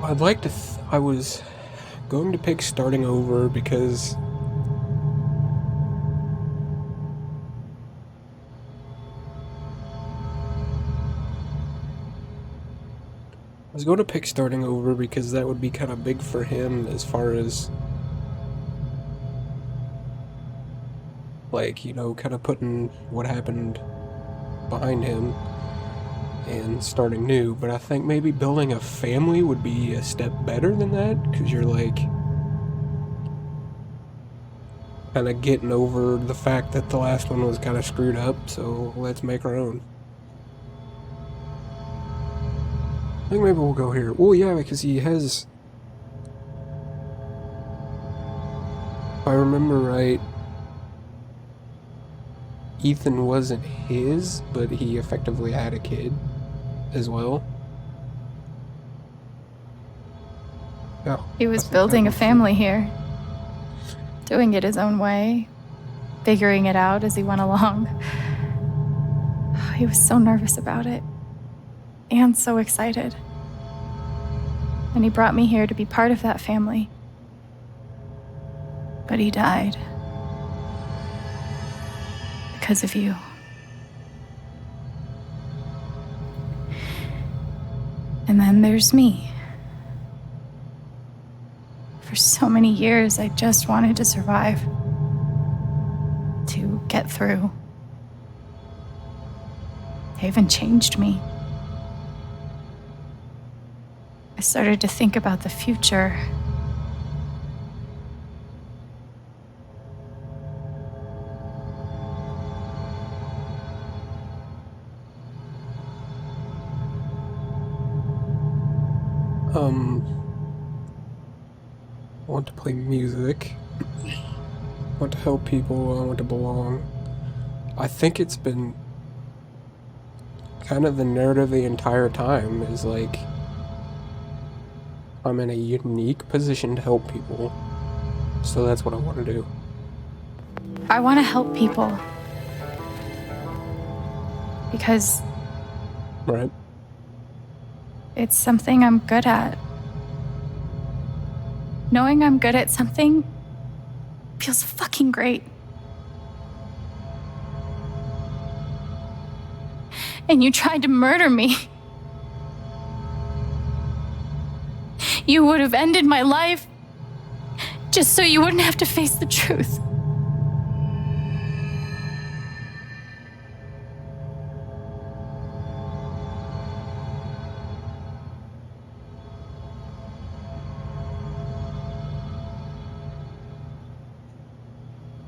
I'd like to... I was going to pick starting over because... I was going to pick starting over because that would be kind of big for him as far as... like, you know, kind of putting what happened behind him and starting new, but I think maybe building a family would be a step better than that, because you're like kind of getting over the fact that the last one was kind of screwed up, so let's make our own. I think maybe we'll go here. Well, yeah, because he has, if I remember right, Ethan wasn't his, but he effectively had a kid as well. Oh, He was building a family here. Doing it his own way. Figuring it out as he went along. He was so nervous about it. And so excited. And he brought me here to be part of that family. But he died. Because of you. And then there's me. For so many years, I just wanted to survive. To get through. Haven changed me. I started to think about the future. I want to play music. I want to help people. I want to belong. I think it's been kind of the narrative the entire time is like I'm in a unique position to help people. So that's what I want to do. I want to help people. Because Right. it's something I'm good at. Knowing I'm good at something feels fucking great. And you tried to murder me. You would have ended my life just so you wouldn't have to face the truth.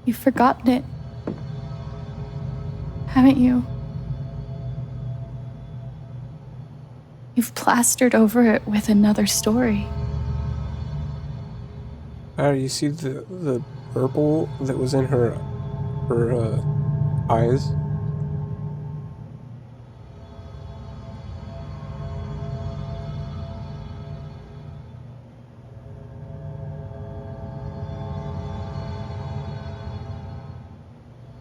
You've forgotten it, haven't you? You've plastered over it with another story. You see the purple that was in her eyes?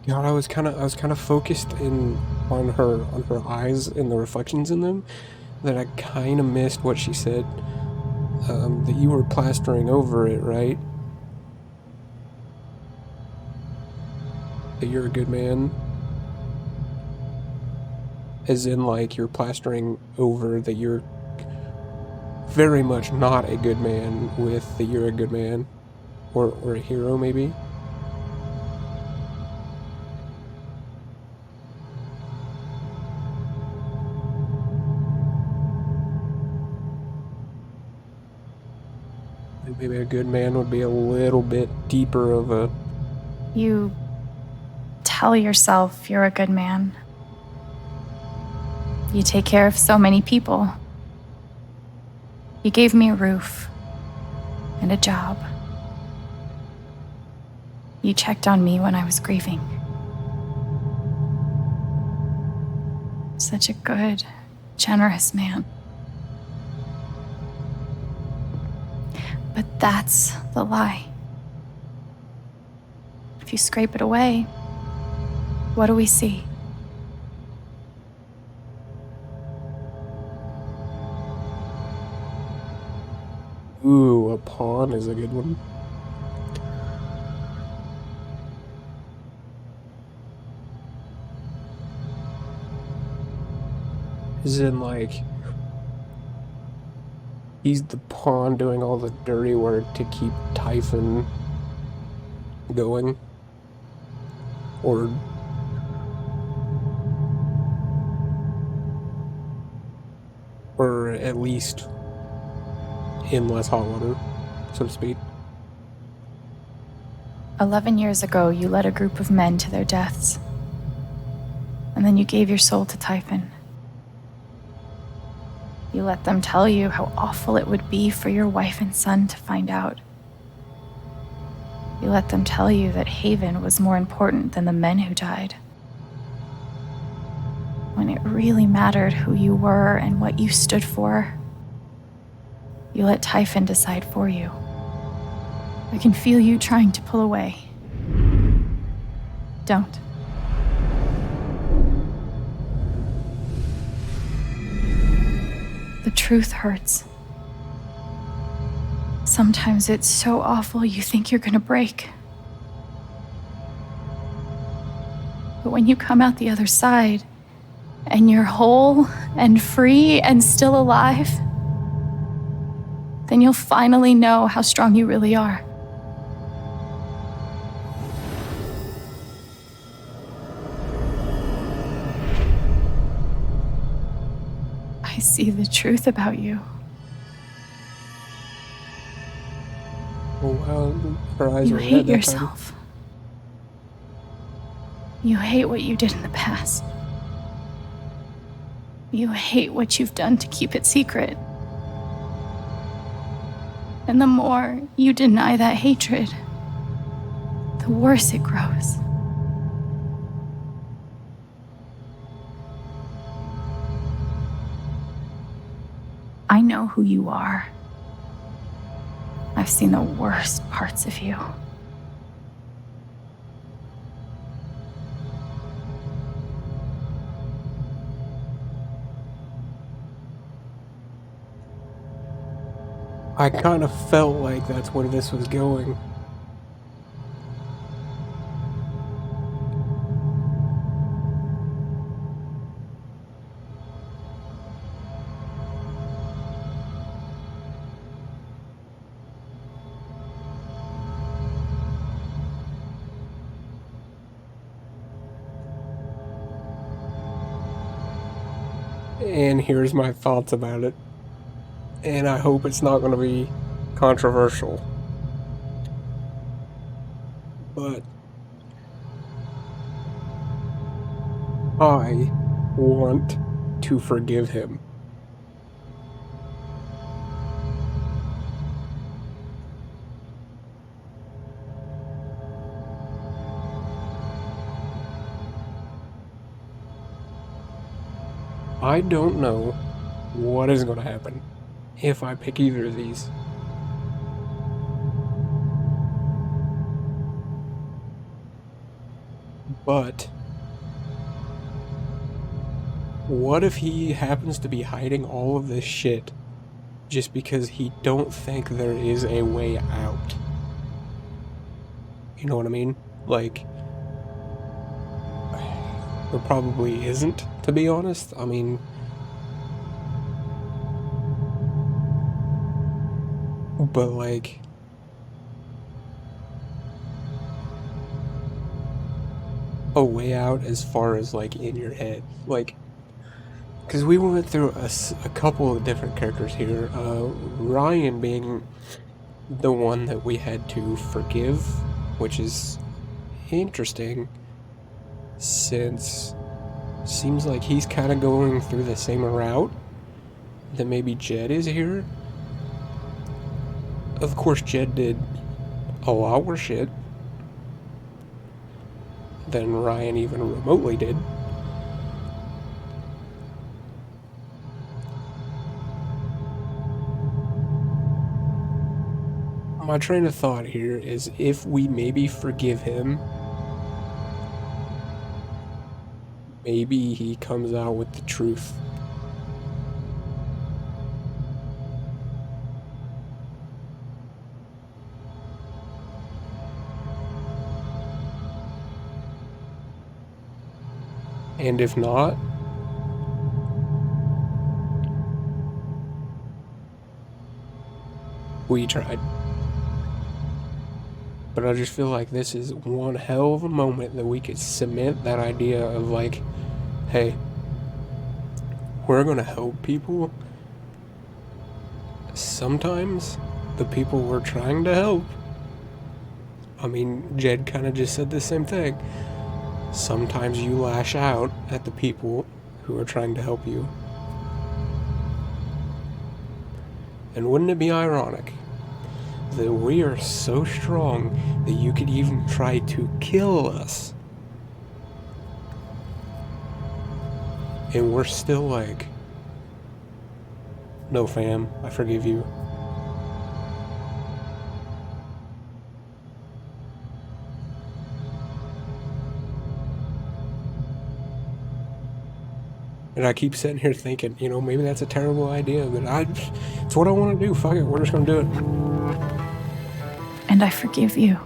God, I was kind of focused on her eyes and the reflections in them, that I kind of missed what she said. That you were plastering over it, right? That you're a good man. As in, like, you're plastering over that you're very much not a good man with that you're a good man. Or a hero, maybe? Maybe a good man would be a little bit deeper of a... You tell yourself you're a good man. You take care of so many people. You gave me a roof and a job. You checked on me when I was grieving. Such a good, generous man. But that's the lie. If you scrape it away, what do we see? Ooh, a pawn is a good one. As in, like, he's the pawn doing all the dirty work to keep Typhon going. Or at least in less hot water, so to speak. 11 years ago, you led a group of men to their deaths. And then you gave your soul to Typhon. You let them tell you how awful it would be for your wife and son to find out. You let them tell you that Haven was more important than the men who died. When it really mattered who you were and what you stood for, you let Typhon decide for you. I can feel you trying to pull away. Don't. The truth hurts. Sometimes it's so awful you think you're gonna break. But when you come out the other side, and you're whole and free and still alive, then you'll finally know how strong you really are. I see the truth about you. Oh wow, her eyes You were hate red that yourself. You hate what you did in the past. You hate what you've done to keep it secret. And the more you deny that hatred, the worse it grows. I know who you are. I've seen the worst parts of you. I kind of felt like that's where this was going. And here's my thoughts about it. And I hope it's not going to be controversial. But I want to forgive him. I don't know what is going to happen if I pick either of these. But what if he happens to be hiding all of this shit just because he don't think there is a way out? You know what I mean? Like, there probably isn't, to be honest. I mean, but like, a way out as far as like in your head, like, because we went through a couple of different characters here. Ryan being the one that we had to forgive, which is interesting, since seems like he's kind of going through the same route that maybe Jed is here. Of course, Jed did a lot worse shit than Ryan even remotely did. My train of thought here is if we maybe forgive him, maybe he comes out with the truth. And if not, we tried. But I just feel like this is one hell of a moment that we could cement that idea of like, hey, we're gonna help people. Sometimes the people we're trying to help, I mean, Jed kind of just said the same thing. Sometimes you lash out at the people who are trying to help you. And wouldn't it be ironic that we are so strong that you could even try to kill us, and we're still like, no fam, I forgive you. And I keep sitting here thinking, you know, maybe that's a terrible idea, but it's what I want to do. Fuck it, we're just gonna do it. And I forgive you.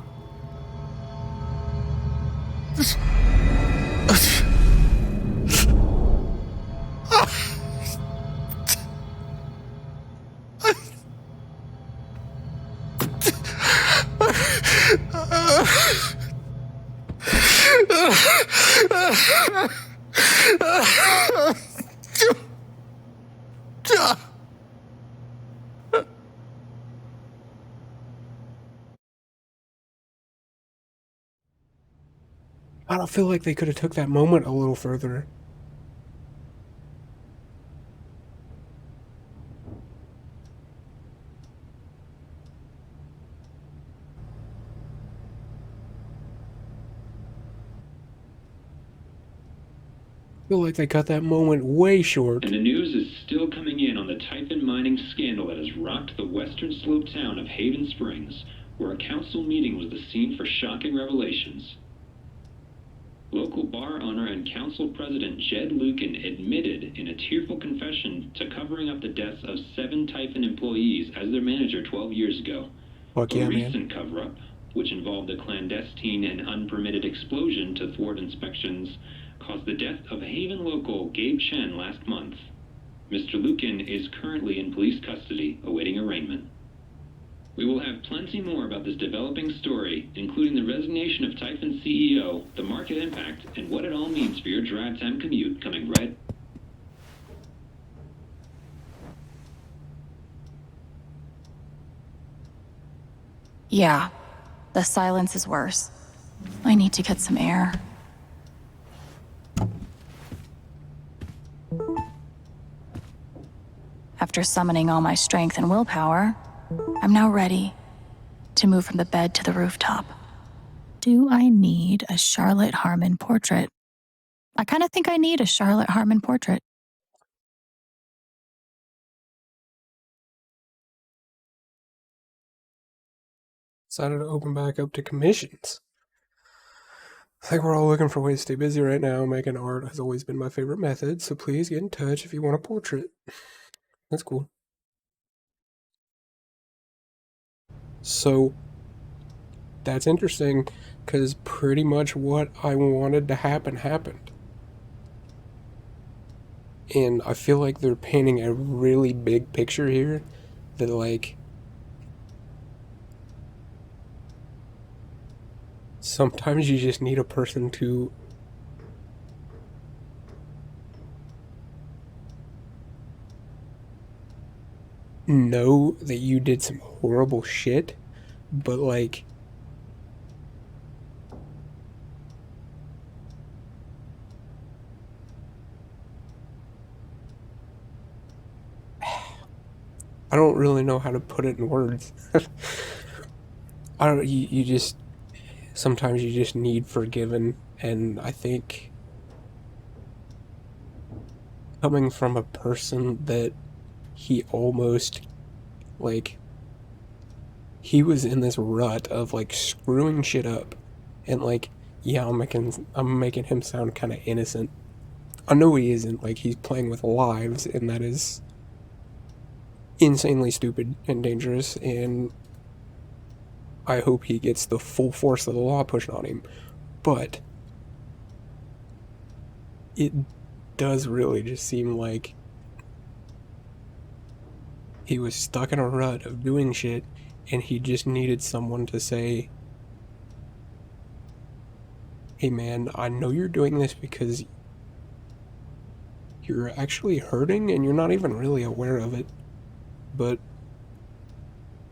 I don't feel like they could have took that moment a little further. I feel like they cut that moment way short. And the news is still coming in on the Typhon mining scandal that has rocked the western slope town of Haven Springs, where a council meeting was the scene for shocking revelations. Local bar owner and council president Jed Lucan admitted in a tearful confession to covering up the deaths of 7 Typhon employees as their manager 12 years ago. Fuck yeah, a man. recent cover-up, which involved a clandestine and unpermitted explosion to thwart inspections, caused the death of Haven local Gabe Chen last month. Mr. Lucan is currently in police custody, awaiting arraignment. We will have plenty more about this developing story, including the resignation of Typhon CEO, the market impact, and what it all means for your drive time commute, coming right. Yeah, the silence is worse. I need to get some air. After summoning all my strength and willpower, I'm now ready to move from the bed to the rooftop. Do I need a Charlotte Harmon portrait? I kind of think I need a Charlotte Harmon portrait. Decided to open back up to commissions. I think we're all looking for ways to stay busy right now. Making art has always been my favorite method, so please get in touch if you want a portrait. That's cool. So, that's interesting, because pretty much what I wanted to happen happened. And I feel like they're painting a really big picture here that, like, sometimes you just need a person to know that you did some horrible shit, but, like, I don't really know how to put it in words. You just, sometimes you just need forgiven, and I think coming from a person that he almost, like, he was in this rut of, like, screwing shit up, and, like, yeah, I'm making him sound kind of innocent. I know he isn't, like, he's playing with lives, and that is insanely stupid and dangerous, and I hope he gets the full force of the law pushed on him. But it does really just seem like he was stuck in a rut of doing shit, and he just needed someone to say, hey man, I know you're doing this because you're actually hurting and you're not even really aware of it, but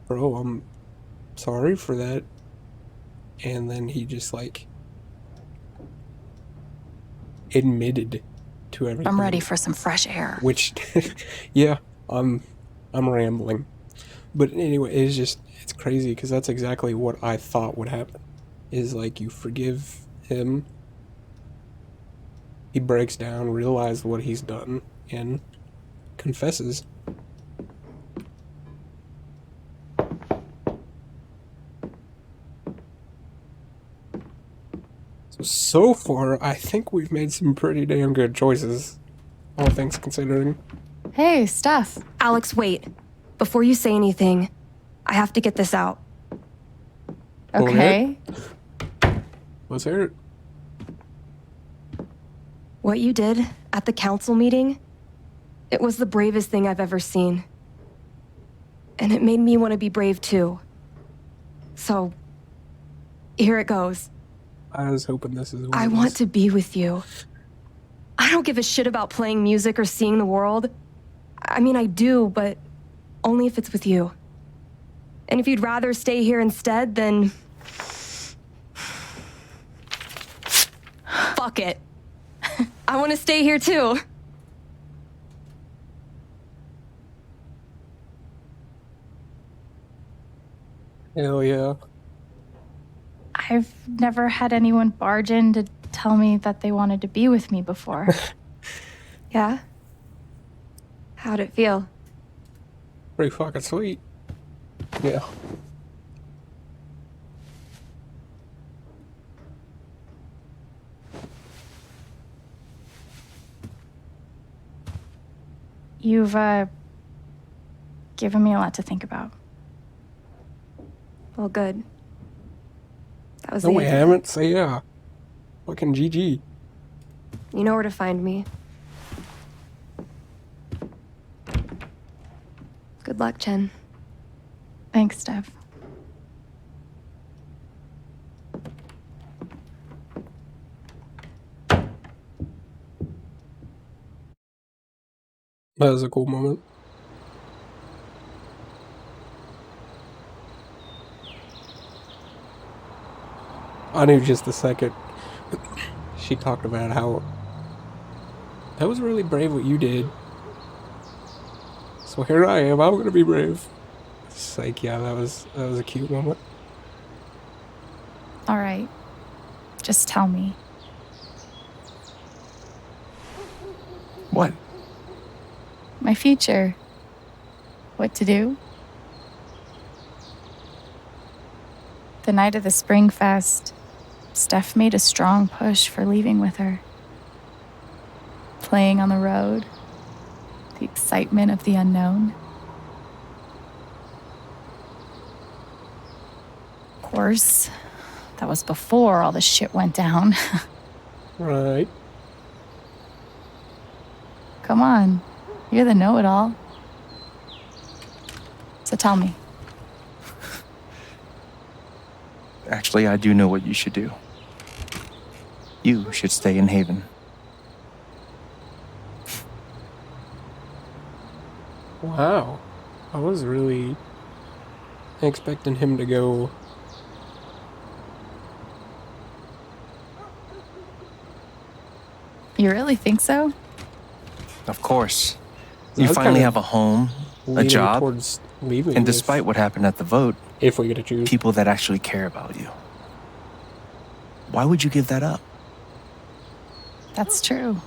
bro, I'm sorry for that. And then he just, like, admitted to everything. I'm ready for some fresh air. Which, yeah, I'm rambling. But anyway, it's crazy because that's exactly what I thought would happen. Is, like, you forgive him, he breaks down, realizes what he's done, and confesses. So far, I think we've made some pretty damn good choices, all things considering. Hey, Steph. Alex, wait. Before you say anything, I have to get this out. Okay. Let's hear it. What you did at the council meeting, it was the bravest thing I've ever seen. And it made me want to be brave too. So, here it goes. I was hoping this is what I want to be with you. I don't give a shit about playing music or seeing the world. I mean, I do, but only if it's with you. And if you'd rather stay here instead, then... fuck it. I want to stay here too. Hell yeah. I've never had anyone barge in to tell me that they wanted to be with me before. Yeah? How'd it feel? Pretty fucking sweet. Yeah. You've, given me a lot to think about. Well, good. That was No, we easy. haven't. Say yeah. Fucking GG. You know where to find me. Good luck, Chen. Thanks, Steph. That was a cool moment. I knew just the second she talked about how That was really brave what you did. So here I am, I'm gonna be brave. It's like, yeah, that was a cute moment. All right. Just tell me. What? My future. What to do? The night of the Spring Fest, Steph made a strong push for leaving with her. Playing on the road, the excitement of the unknown. Of course, that was before all the shit went down. Right. Come on, you're the know-it-all. So tell me. Actually, I do know what you should do. You should stay in Haven. Wow. I was really expecting him to go. You really think so? Of course. I You was finally kinda have a home, a leaning job, towards leaving and if- despite what happened at the vote, if we get to choose, people that actually care about you. Why would you give that up? That's true.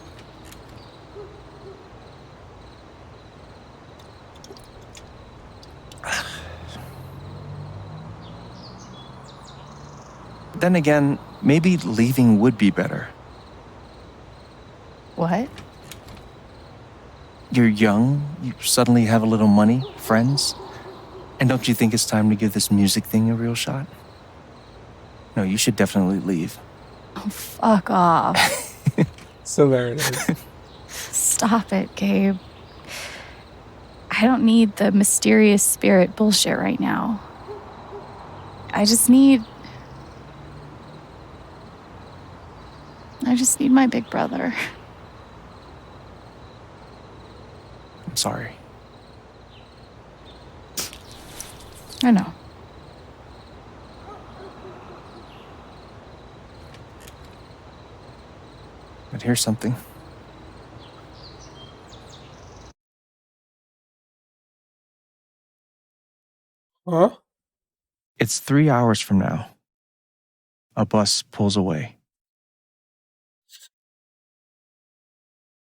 Then again, maybe leaving would be better. What? You're young, you suddenly have a little money, friends, and don't you think it's time to give this music thing a real shot? No, you should definitely leave. Oh, fuck off. So there it is. Stop it, Gabe. I don't need the mysterious spirit bullshit right now. I just need my big brother. I'm sorry. I know. But here's something. Huh? It's 3 hours from now. A bus pulls away.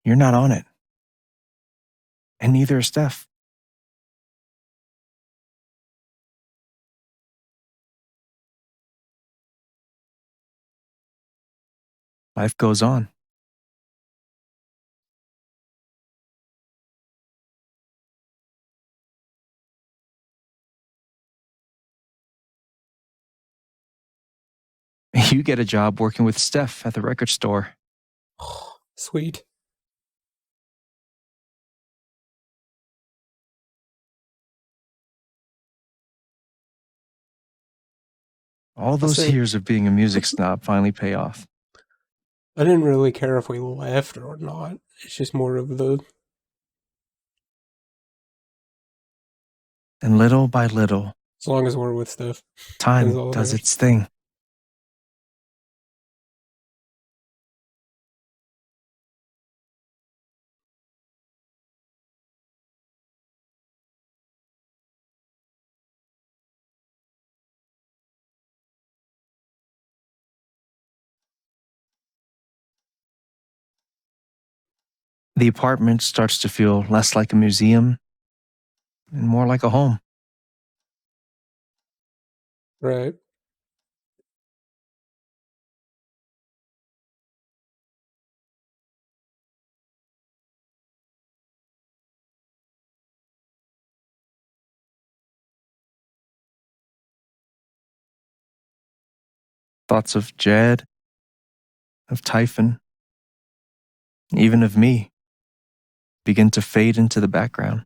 You're not on it. And neither is Steph. Life goes on. You get a job working with Steph at the record store. Sweet. All those say- years of being a music snob finally pay off. I didn't really care if we left or not. It's just more of the And little by little, as long as we're with Steph. That's time all that does matters. its thing. The apartment starts to feel less like a museum and more like a home. Right. Thoughts of Jed, of Typhon, even of me, begin to fade into the background.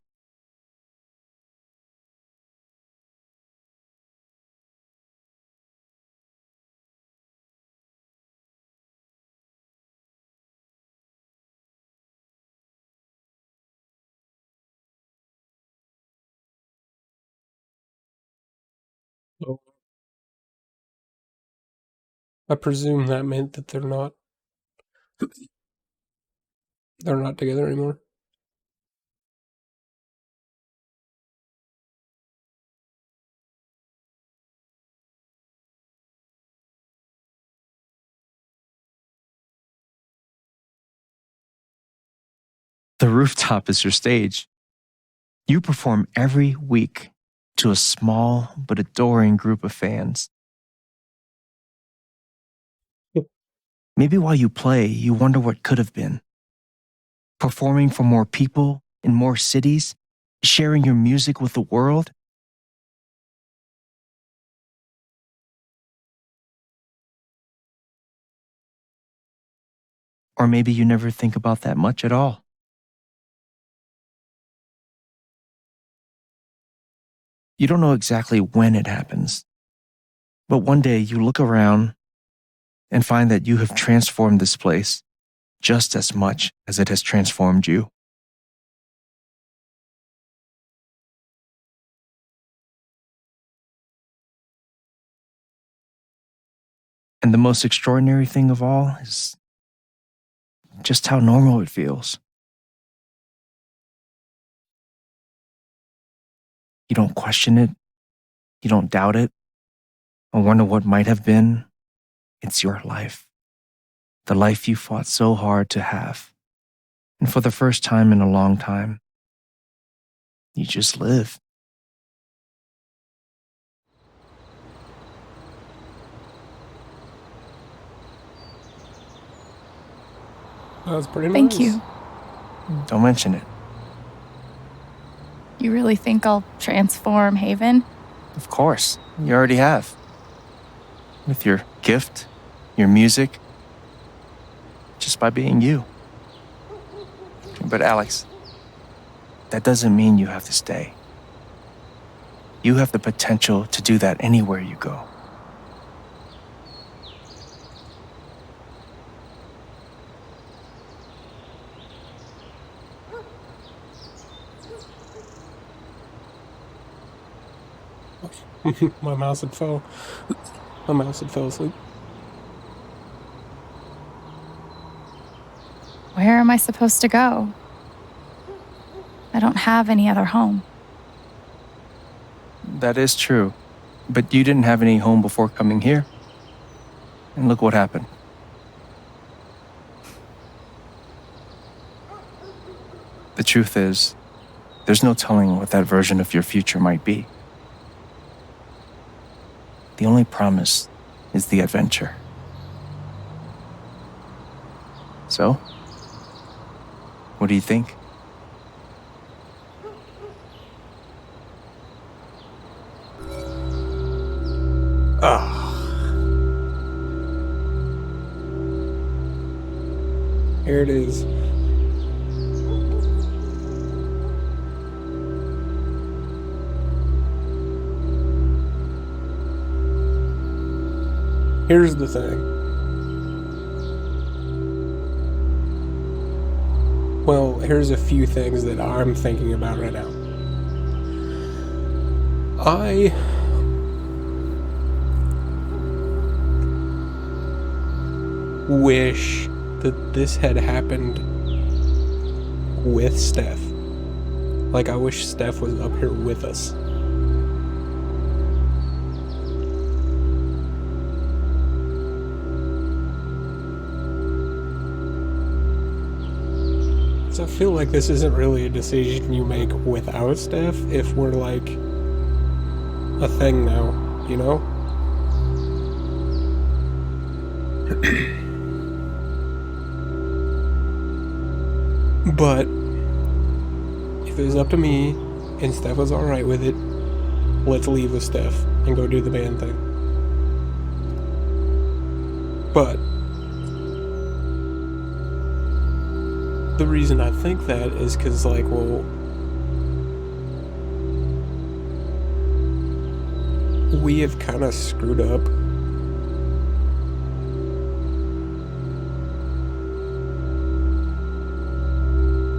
Oh. I presume that meant that they're not They're not together anymore. The rooftop is your stage. You perform every week to a small but adoring group of fans. Maybe while you play, you wonder what could have been. Performing for more people in more cities, sharing your music with the world. Or maybe you never think about that much at all. You don't know exactly when it happens, but one day you look around and find that you have transformed this place just as much as it has transformed you. And the most extraordinary thing of all is just how normal it feels. You don't question it, you don't doubt it, or wonder what might have been. It's your life, the life you fought so hard to have. And for the first time in a long time, you just live. That's pretty nice. Thank you. Don't mention it. You really think I'll transform Haven? Of course, you already have. With your gift, your music, just by being you. But Alex, that doesn't mean you have to stay. You have the potential to do that anywhere you go. My mouse had fell. My mouse had fell asleep. Where am I supposed to go? I don't have any other home. That is true. But you didn't have any home before coming here. And look what happened. The truth is, there's no telling what that version of your future might be. The only promise is the adventure. So, what do you think? Here it is. Here's the thing. Well, here's a few things that I'm thinking about right now. I wish that this had happened with Steph. Like, I wish Steph was up here with us. So I feel like this isn't really a decision you make without Steph if we're like a thing now, you know? But if it was up to me and Steph was alright with it, let's leave with Steph and go do the band thing. But the reason I think that is because, like, well, we have kind of screwed up.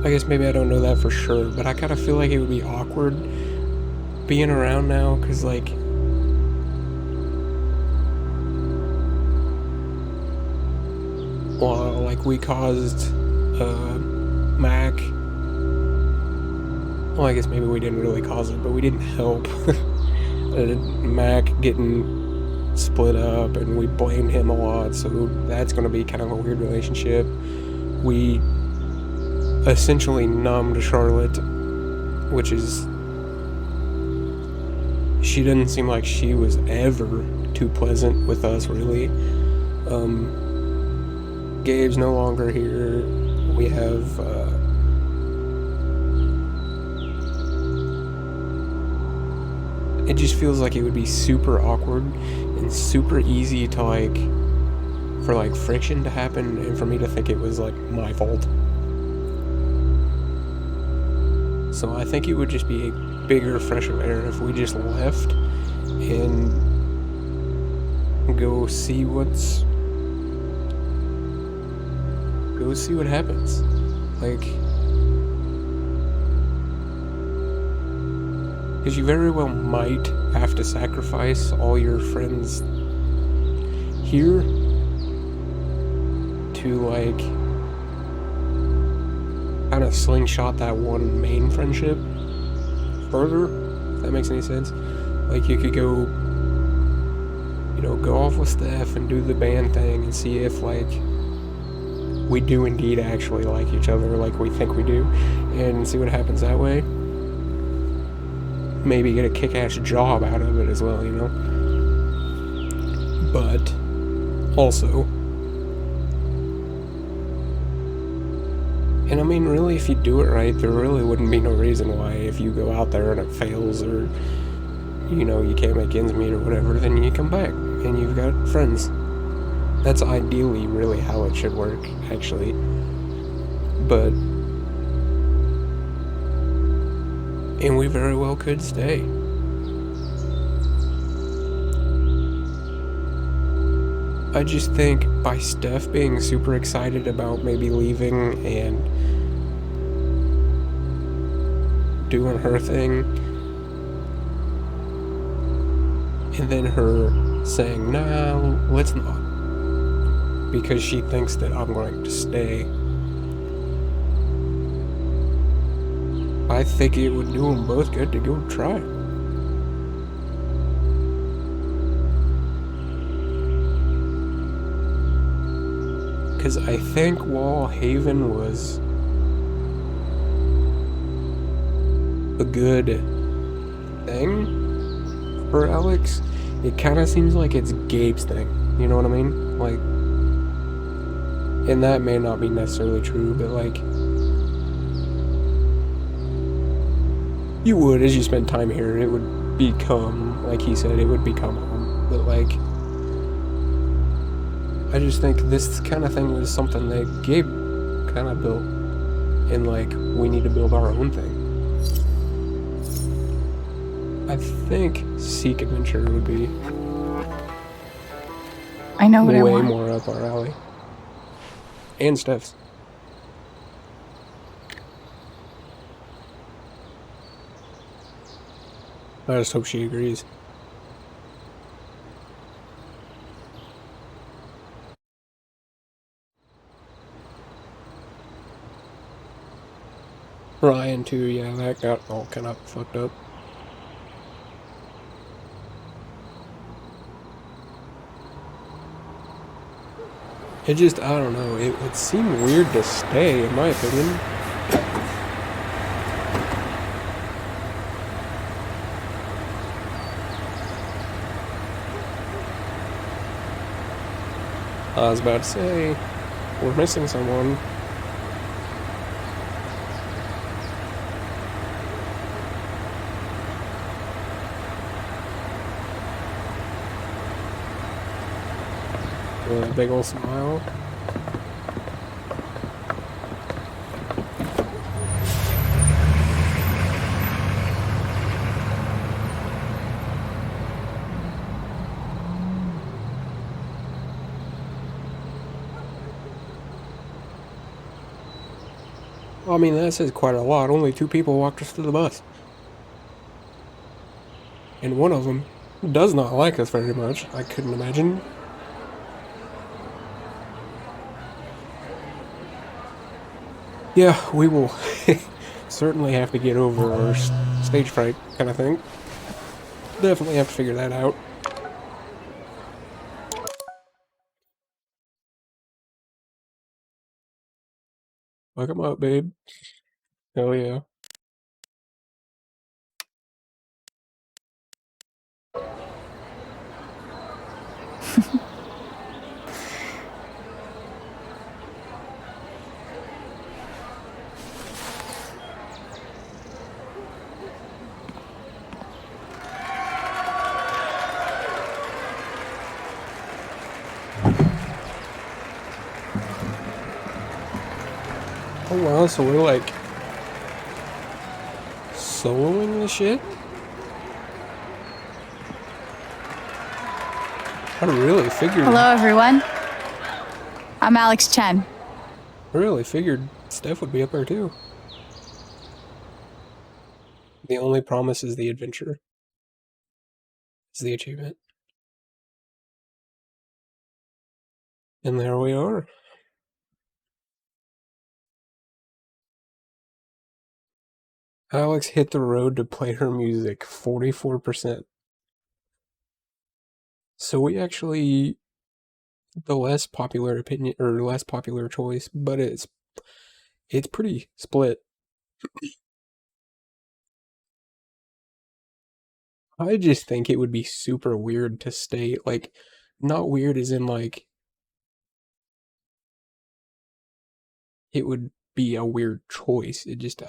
I guess maybe I don't know that for sure, but I kind of feel like it would be awkward being around now, because, like, well, like, we caused Mac, well, I guess maybe we didn't really cause it, but we didn't help Mac getting split up, and we blamed him a lot, so that's going to be kind of a weird relationship. We essentially numbed Charlotte, which is, she didn't seem like she was ever too pleasant with us, really. Gabe's no longer here. We have it just feels like it would be super awkward and super easy to for friction to happen, and for me to think it was my fault. So I think it would just be a bigger fresh of air if we just left and go see what happens. Because you very well might have to sacrifice all your friends here to kind of slingshot that one main friendship further, if that makes any sense. You could go, go off with Steph and do the band thing and see if we do indeed actually like each other like we think we do, and see what happens that way. Maybe get a kick-ass job out of it as well, but also, and I mean, really, if you do it right, there really wouldn't be no reason why, if you go out there and it fails, or you can't make ends meet or whatever, then you come back and you've got friends. That's ideally really how it should work, actually. But, and we very well could stay. I just think by Steph being super excited about maybe leaving and doing her thing, and then her saying, nah, let's not, because she thinks that I'm going to stay, I think it would do them both good to go try it. Because I think while Haven was a good thing for Alex, it kind of seems like it's Gabe's thing. You know what I mean? And that may not be necessarily true, but you would, as you spend time here, it would become, like he said, it would become home. But I just think this kind of thing was something that Gabe kind of built, and we need to build our own thing. I think Seek Adventure would be I know what I way want. more up our alley. And Steph's. I just hope she agrees. Ryan too, yeah, that got all kind of fucked up. It just, I don't know, it would seem weird to stay, in my opinion. I was about to say, we're missing someone. A big old smile. Well, I mean, that says quite a lot. Only 2 people walked us to the bus. And one of them does not like us very much, I couldn't imagine. Yeah, we will certainly have to get over our stage fright kind of thing. Definitely have to figure that out. Fuck 'em up, babe. Hell yeah. Oh wow, so we're like soloing the shit? I really figured. Hello, everyone. I'm Alex Chen. I really figured Steph would be up there too. The only promise is the adventure. Is the achievement. And there we are. Alex hit the road to play her music, 44%. So we actually, the less popular opinion, or less popular choice, but it's pretty split. I just think it would be super weird to stay, like, not weird as in, like, it would be a weird choice. It just,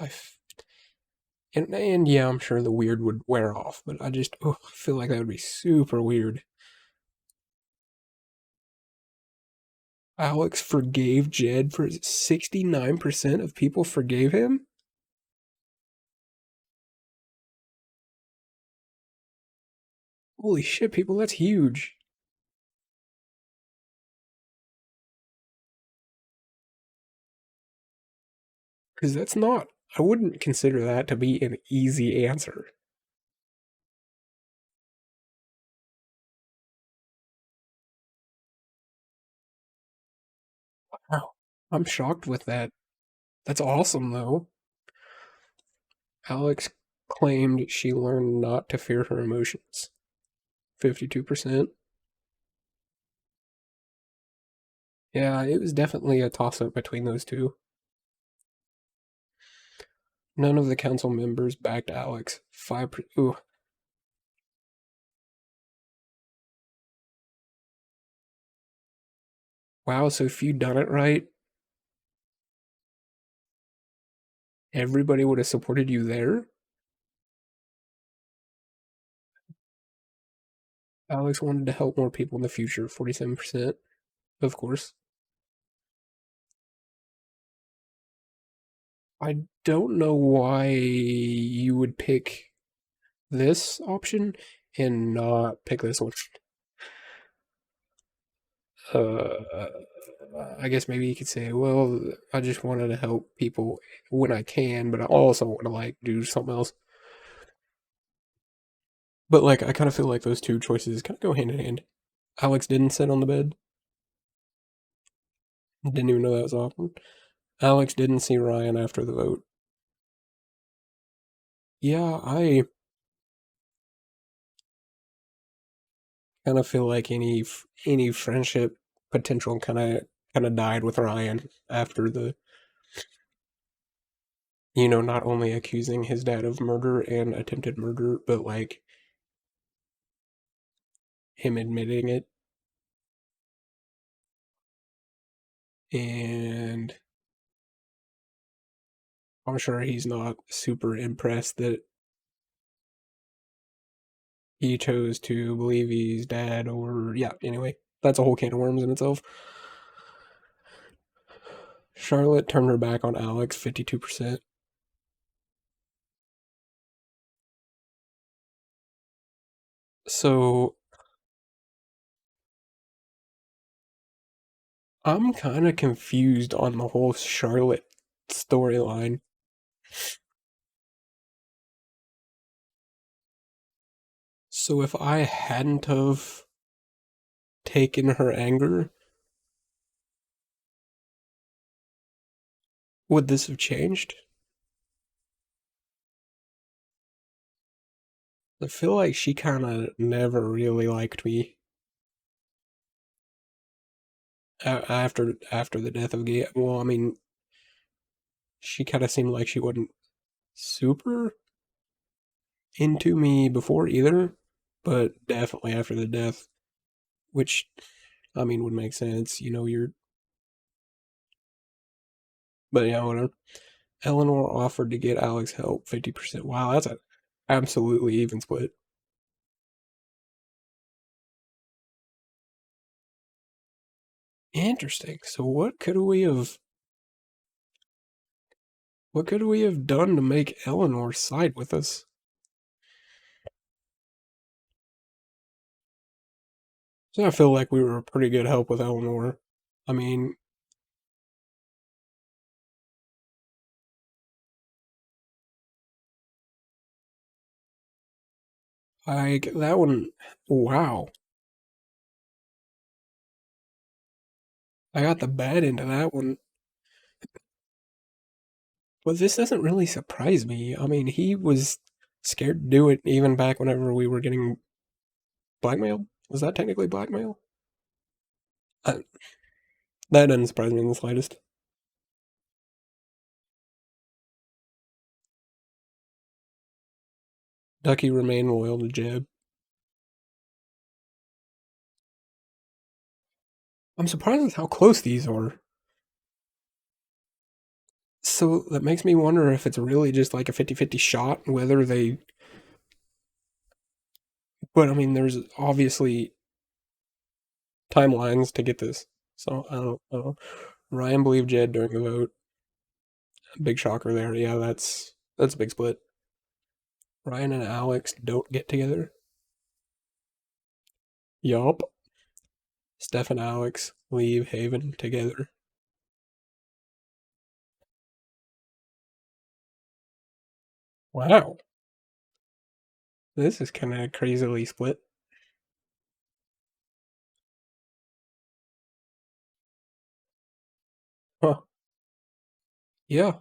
and yeah, I'm sure the weird would wear off, but I just, I feel like that would be super weird. Alex forgave Jed for 69% of people forgave him? Holy shit, people, that's huge. Because that's not, I wouldn't consider that to be an easy answer. Wow. I'm shocked with that. That's awesome, though. Alex claimed she learned not to fear her emotions. 52%. Yeah, it was definitely a toss-up between those two. None of the council members backed Alex. 5%. Ooh. Wow, so if you'd done it right, everybody would have supported you there? Alex wanted to help more people in the future, 47%. Of course. I don't know why you would pick this option and not pick this one. I guess maybe you could say, well, I just wanted to help people when I can, but I also want to like do something else. But like, I kind of feel like those two choices kind of go hand in hand. Alex didn't sit on the bed. Didn't even know that was often. Alex didn't see Ryan after the vote. Yeah, I kind of feel like any friendship potential kind of died with Ryan after the, not only accusing his dad of murder and attempted murder, but like him admitting it. And I'm sure he's not super impressed that he chose to believe he's dad, or yeah, anyway, that's a whole can of worms in itself. Charlotte turned her back on Alex, 52%. So I'm kind of confused on the whole Charlotte storyline. So if I hadn't have taken her anger, Would this have changed? I feel like she kind of never really liked me after the death of Gabe. Well, I mean, she kind of seemed like she wasn't super into me before either, but definitely after the death, which, I mean, would make sense. You know, but yeah, whatever. Eleanor offered to get Alex help 50%. Wow, that's an absolutely even split. Interesting. So what could we have done to make Eleanor side with us? So I feel like we were a pretty good help with Eleanor. I mean, like that one, wow. I got the bad into that one. But this doesn't really surprise me. I mean, he was scared to do it even back whenever we were getting blackmailed. Was that technically blackmail? That doesn't surprise me in the slightest. Ducky remained loyal to Jeb. I'm surprised with how close these are. So that makes me wonder if it's really just like a 50-50 shot, whether they... But I mean, there's obviously timelines to get this. So I don't know. Ryan believed Jed during the vote. Big shocker there. Yeah, that's a big split. Ryan and Alex don't get together. Yup. Steph and Alex leave Haven together. Wow. This is kind of crazily split. Huh. Yeah.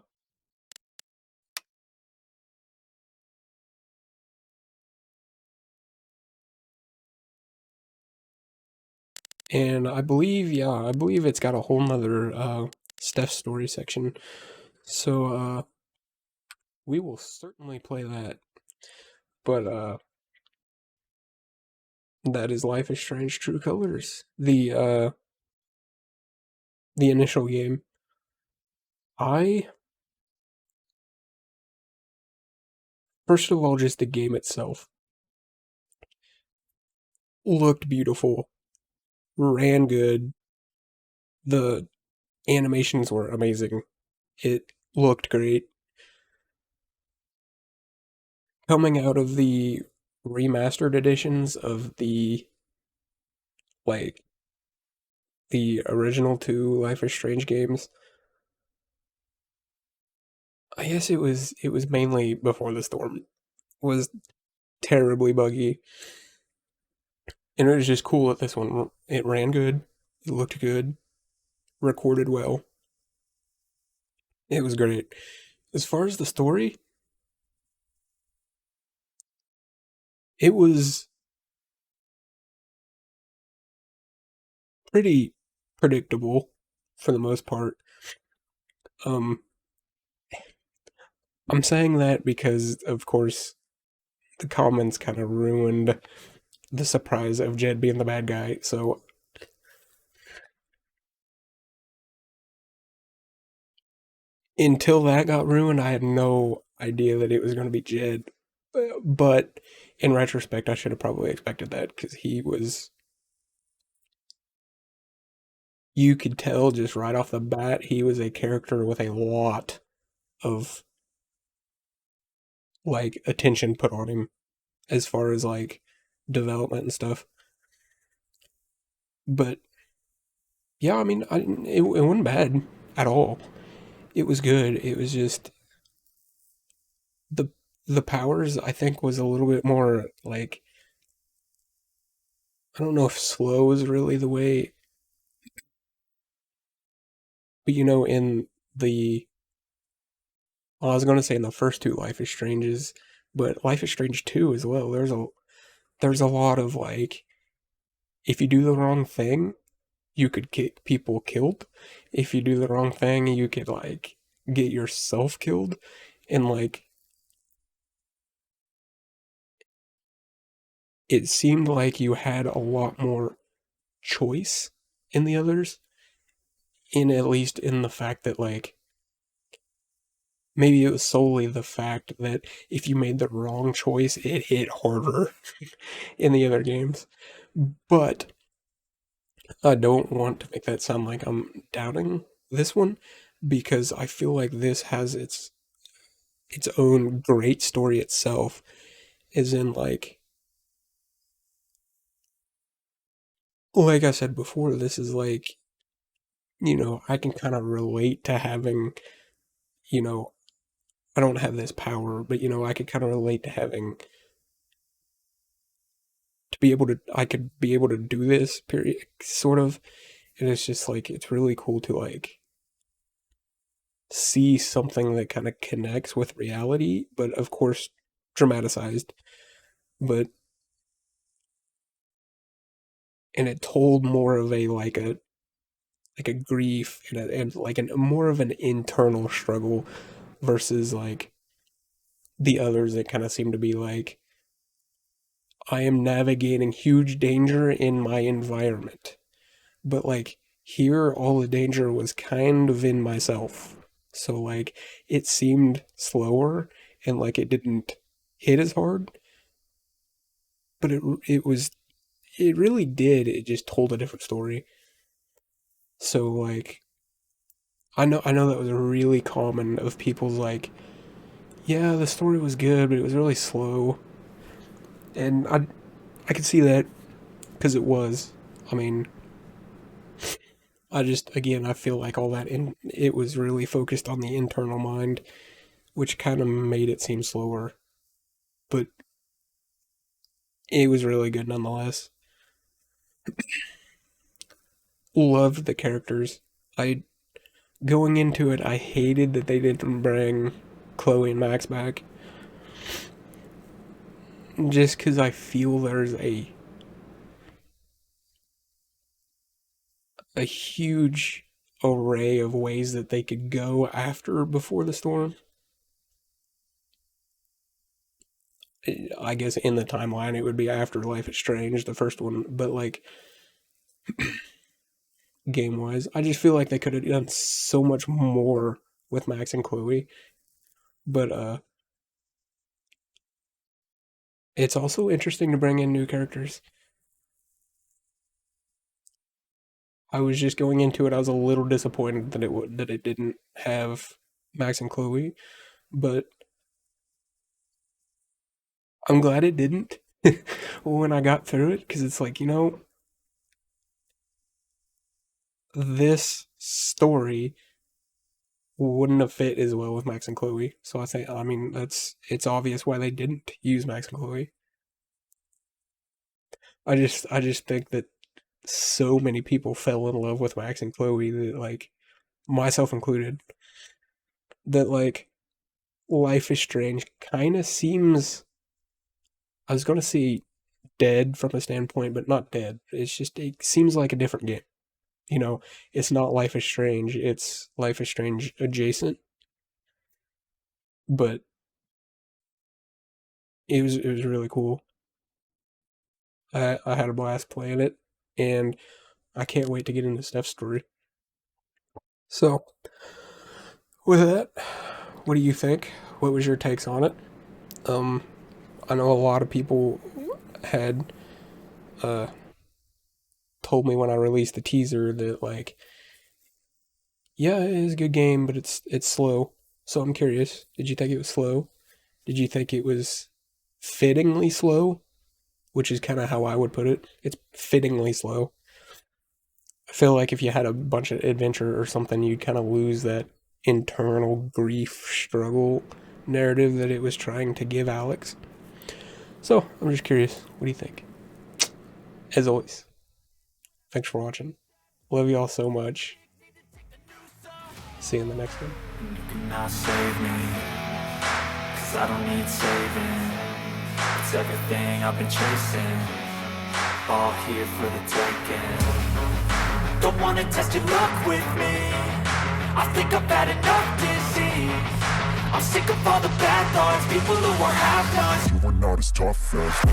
And I believe it's got a whole nother Steph story section. So we will certainly play that. But that is Life is Strange True Colors. The initial game. First of all, just the game itself looked beautiful, ran good. The animations were amazing. It looked great. Coming out of the remastered editions of like the original two Life is Strange games, I guess it was mainly Before the Storm, was terribly buggy. And it was just cool that this one, it ran good, it looked good, recorded well. It was great. As far as the story, it was pretty predictable for the most part. Um, I'm saying that because, of course, the comments kind of ruined the surprise of Jed being the bad guy. So until that got ruined, I had no idea that it was going to be Jed. But in retrospect, I should have probably expected that because he was. You could tell just right off the bat he was a character with a lot of like attention put on him as far as like development and stuff. But yeah, I mean, it wasn't bad at all. It was good. It was just the powers I think was a little bit more like, I don't know if slow is really the way, but you know, in the Well, I was gonna say in the first two Life is Strange's, but Life is Strange 2 as well. There's a lot of like, if you do the wrong thing, you could get people killed. If you do the wrong thing, you could like get yourself killed. And like, it seemed like you had a lot more choice in the others, in at least in the fact that like, maybe it was solely the fact that if you made the wrong choice, it hit harder in the other games. But I don't want to make that sound like I'm doubting this one, because I feel like this has its own great story itself, as in like I said before, this is like, I can kind of relate to having, you know, I don't have this power, but I could kind of relate to having I could be able to do this, period, sort of. And it's just like, it's really cool to like see something that kind of connects with reality, but of course, dramatized. But, and it told more of a, like a grief and like more of an internal struggle versus like the others that kind of seem to be like, I am navigating huge danger in my environment. But like here, all the danger was kind of in myself. So like it seemed slower and like it didn't hit as hard, but it really did. It just told a different story. So like I know that was really common of people's like, yeah, the story was good, but it was really slow. And I could see that because it was. I mean, again, I feel like all that it was really focused on the internal mind, which kind of made it seem slower, but it was really good nonetheless. Loved the characters. I Going into it, I hated that they didn't bring Chloe and Max back, just because I feel there's a huge array of ways that they could go after Before the Storm. I guess in the timeline it would be after Life is Strange, the first one, but like game wise, I just feel like they could have done so much more with Max and Chloe. But it's also interesting to bring in new characters. I was just going into it, I was a little disappointed that it didn't have Max and Chloe, but I'm glad it didn't when I got through it, because it's like, this story wouldn't have fit as well with Max and Chloe. So I mean, it's obvious why they didn't use Max and Chloe. I just think that so many people fell in love with Max and Chloe that like, myself included, that like Life is Strange kind of seems, I was gonna say dead from a standpoint, but not dead. It's just, it seems like a different game. It's not Life is Strange, it's Life is Strange adjacent. But it was really cool. I had a blast playing it, and I can't wait to get into Steph's story. So, with that, what do you think? What was your takes on it? I know a lot of people had told me when I released the teaser that like, yeah, it is a good game, but it's slow. So I'm curious, did you think it was slow? Did you think it was fittingly slow? Which is kind of how I would put it. It's fittingly slow. I feel like if you had a bunch of adventure or something, you'd kind of lose that internal grief struggle narrative that it was trying to give Alex. So, I'm just curious, what do you think? As always, thanks for watching. Love y'all so much. See you in the next one. You cannot save me, 'cause I don't need saving. It's everything I've been chasing, all here for the taking. Don't wanna test your luck with me, I think I've had enough disease. I'm sick of all the bad thoughts, people who are half-nots. You are not as tough as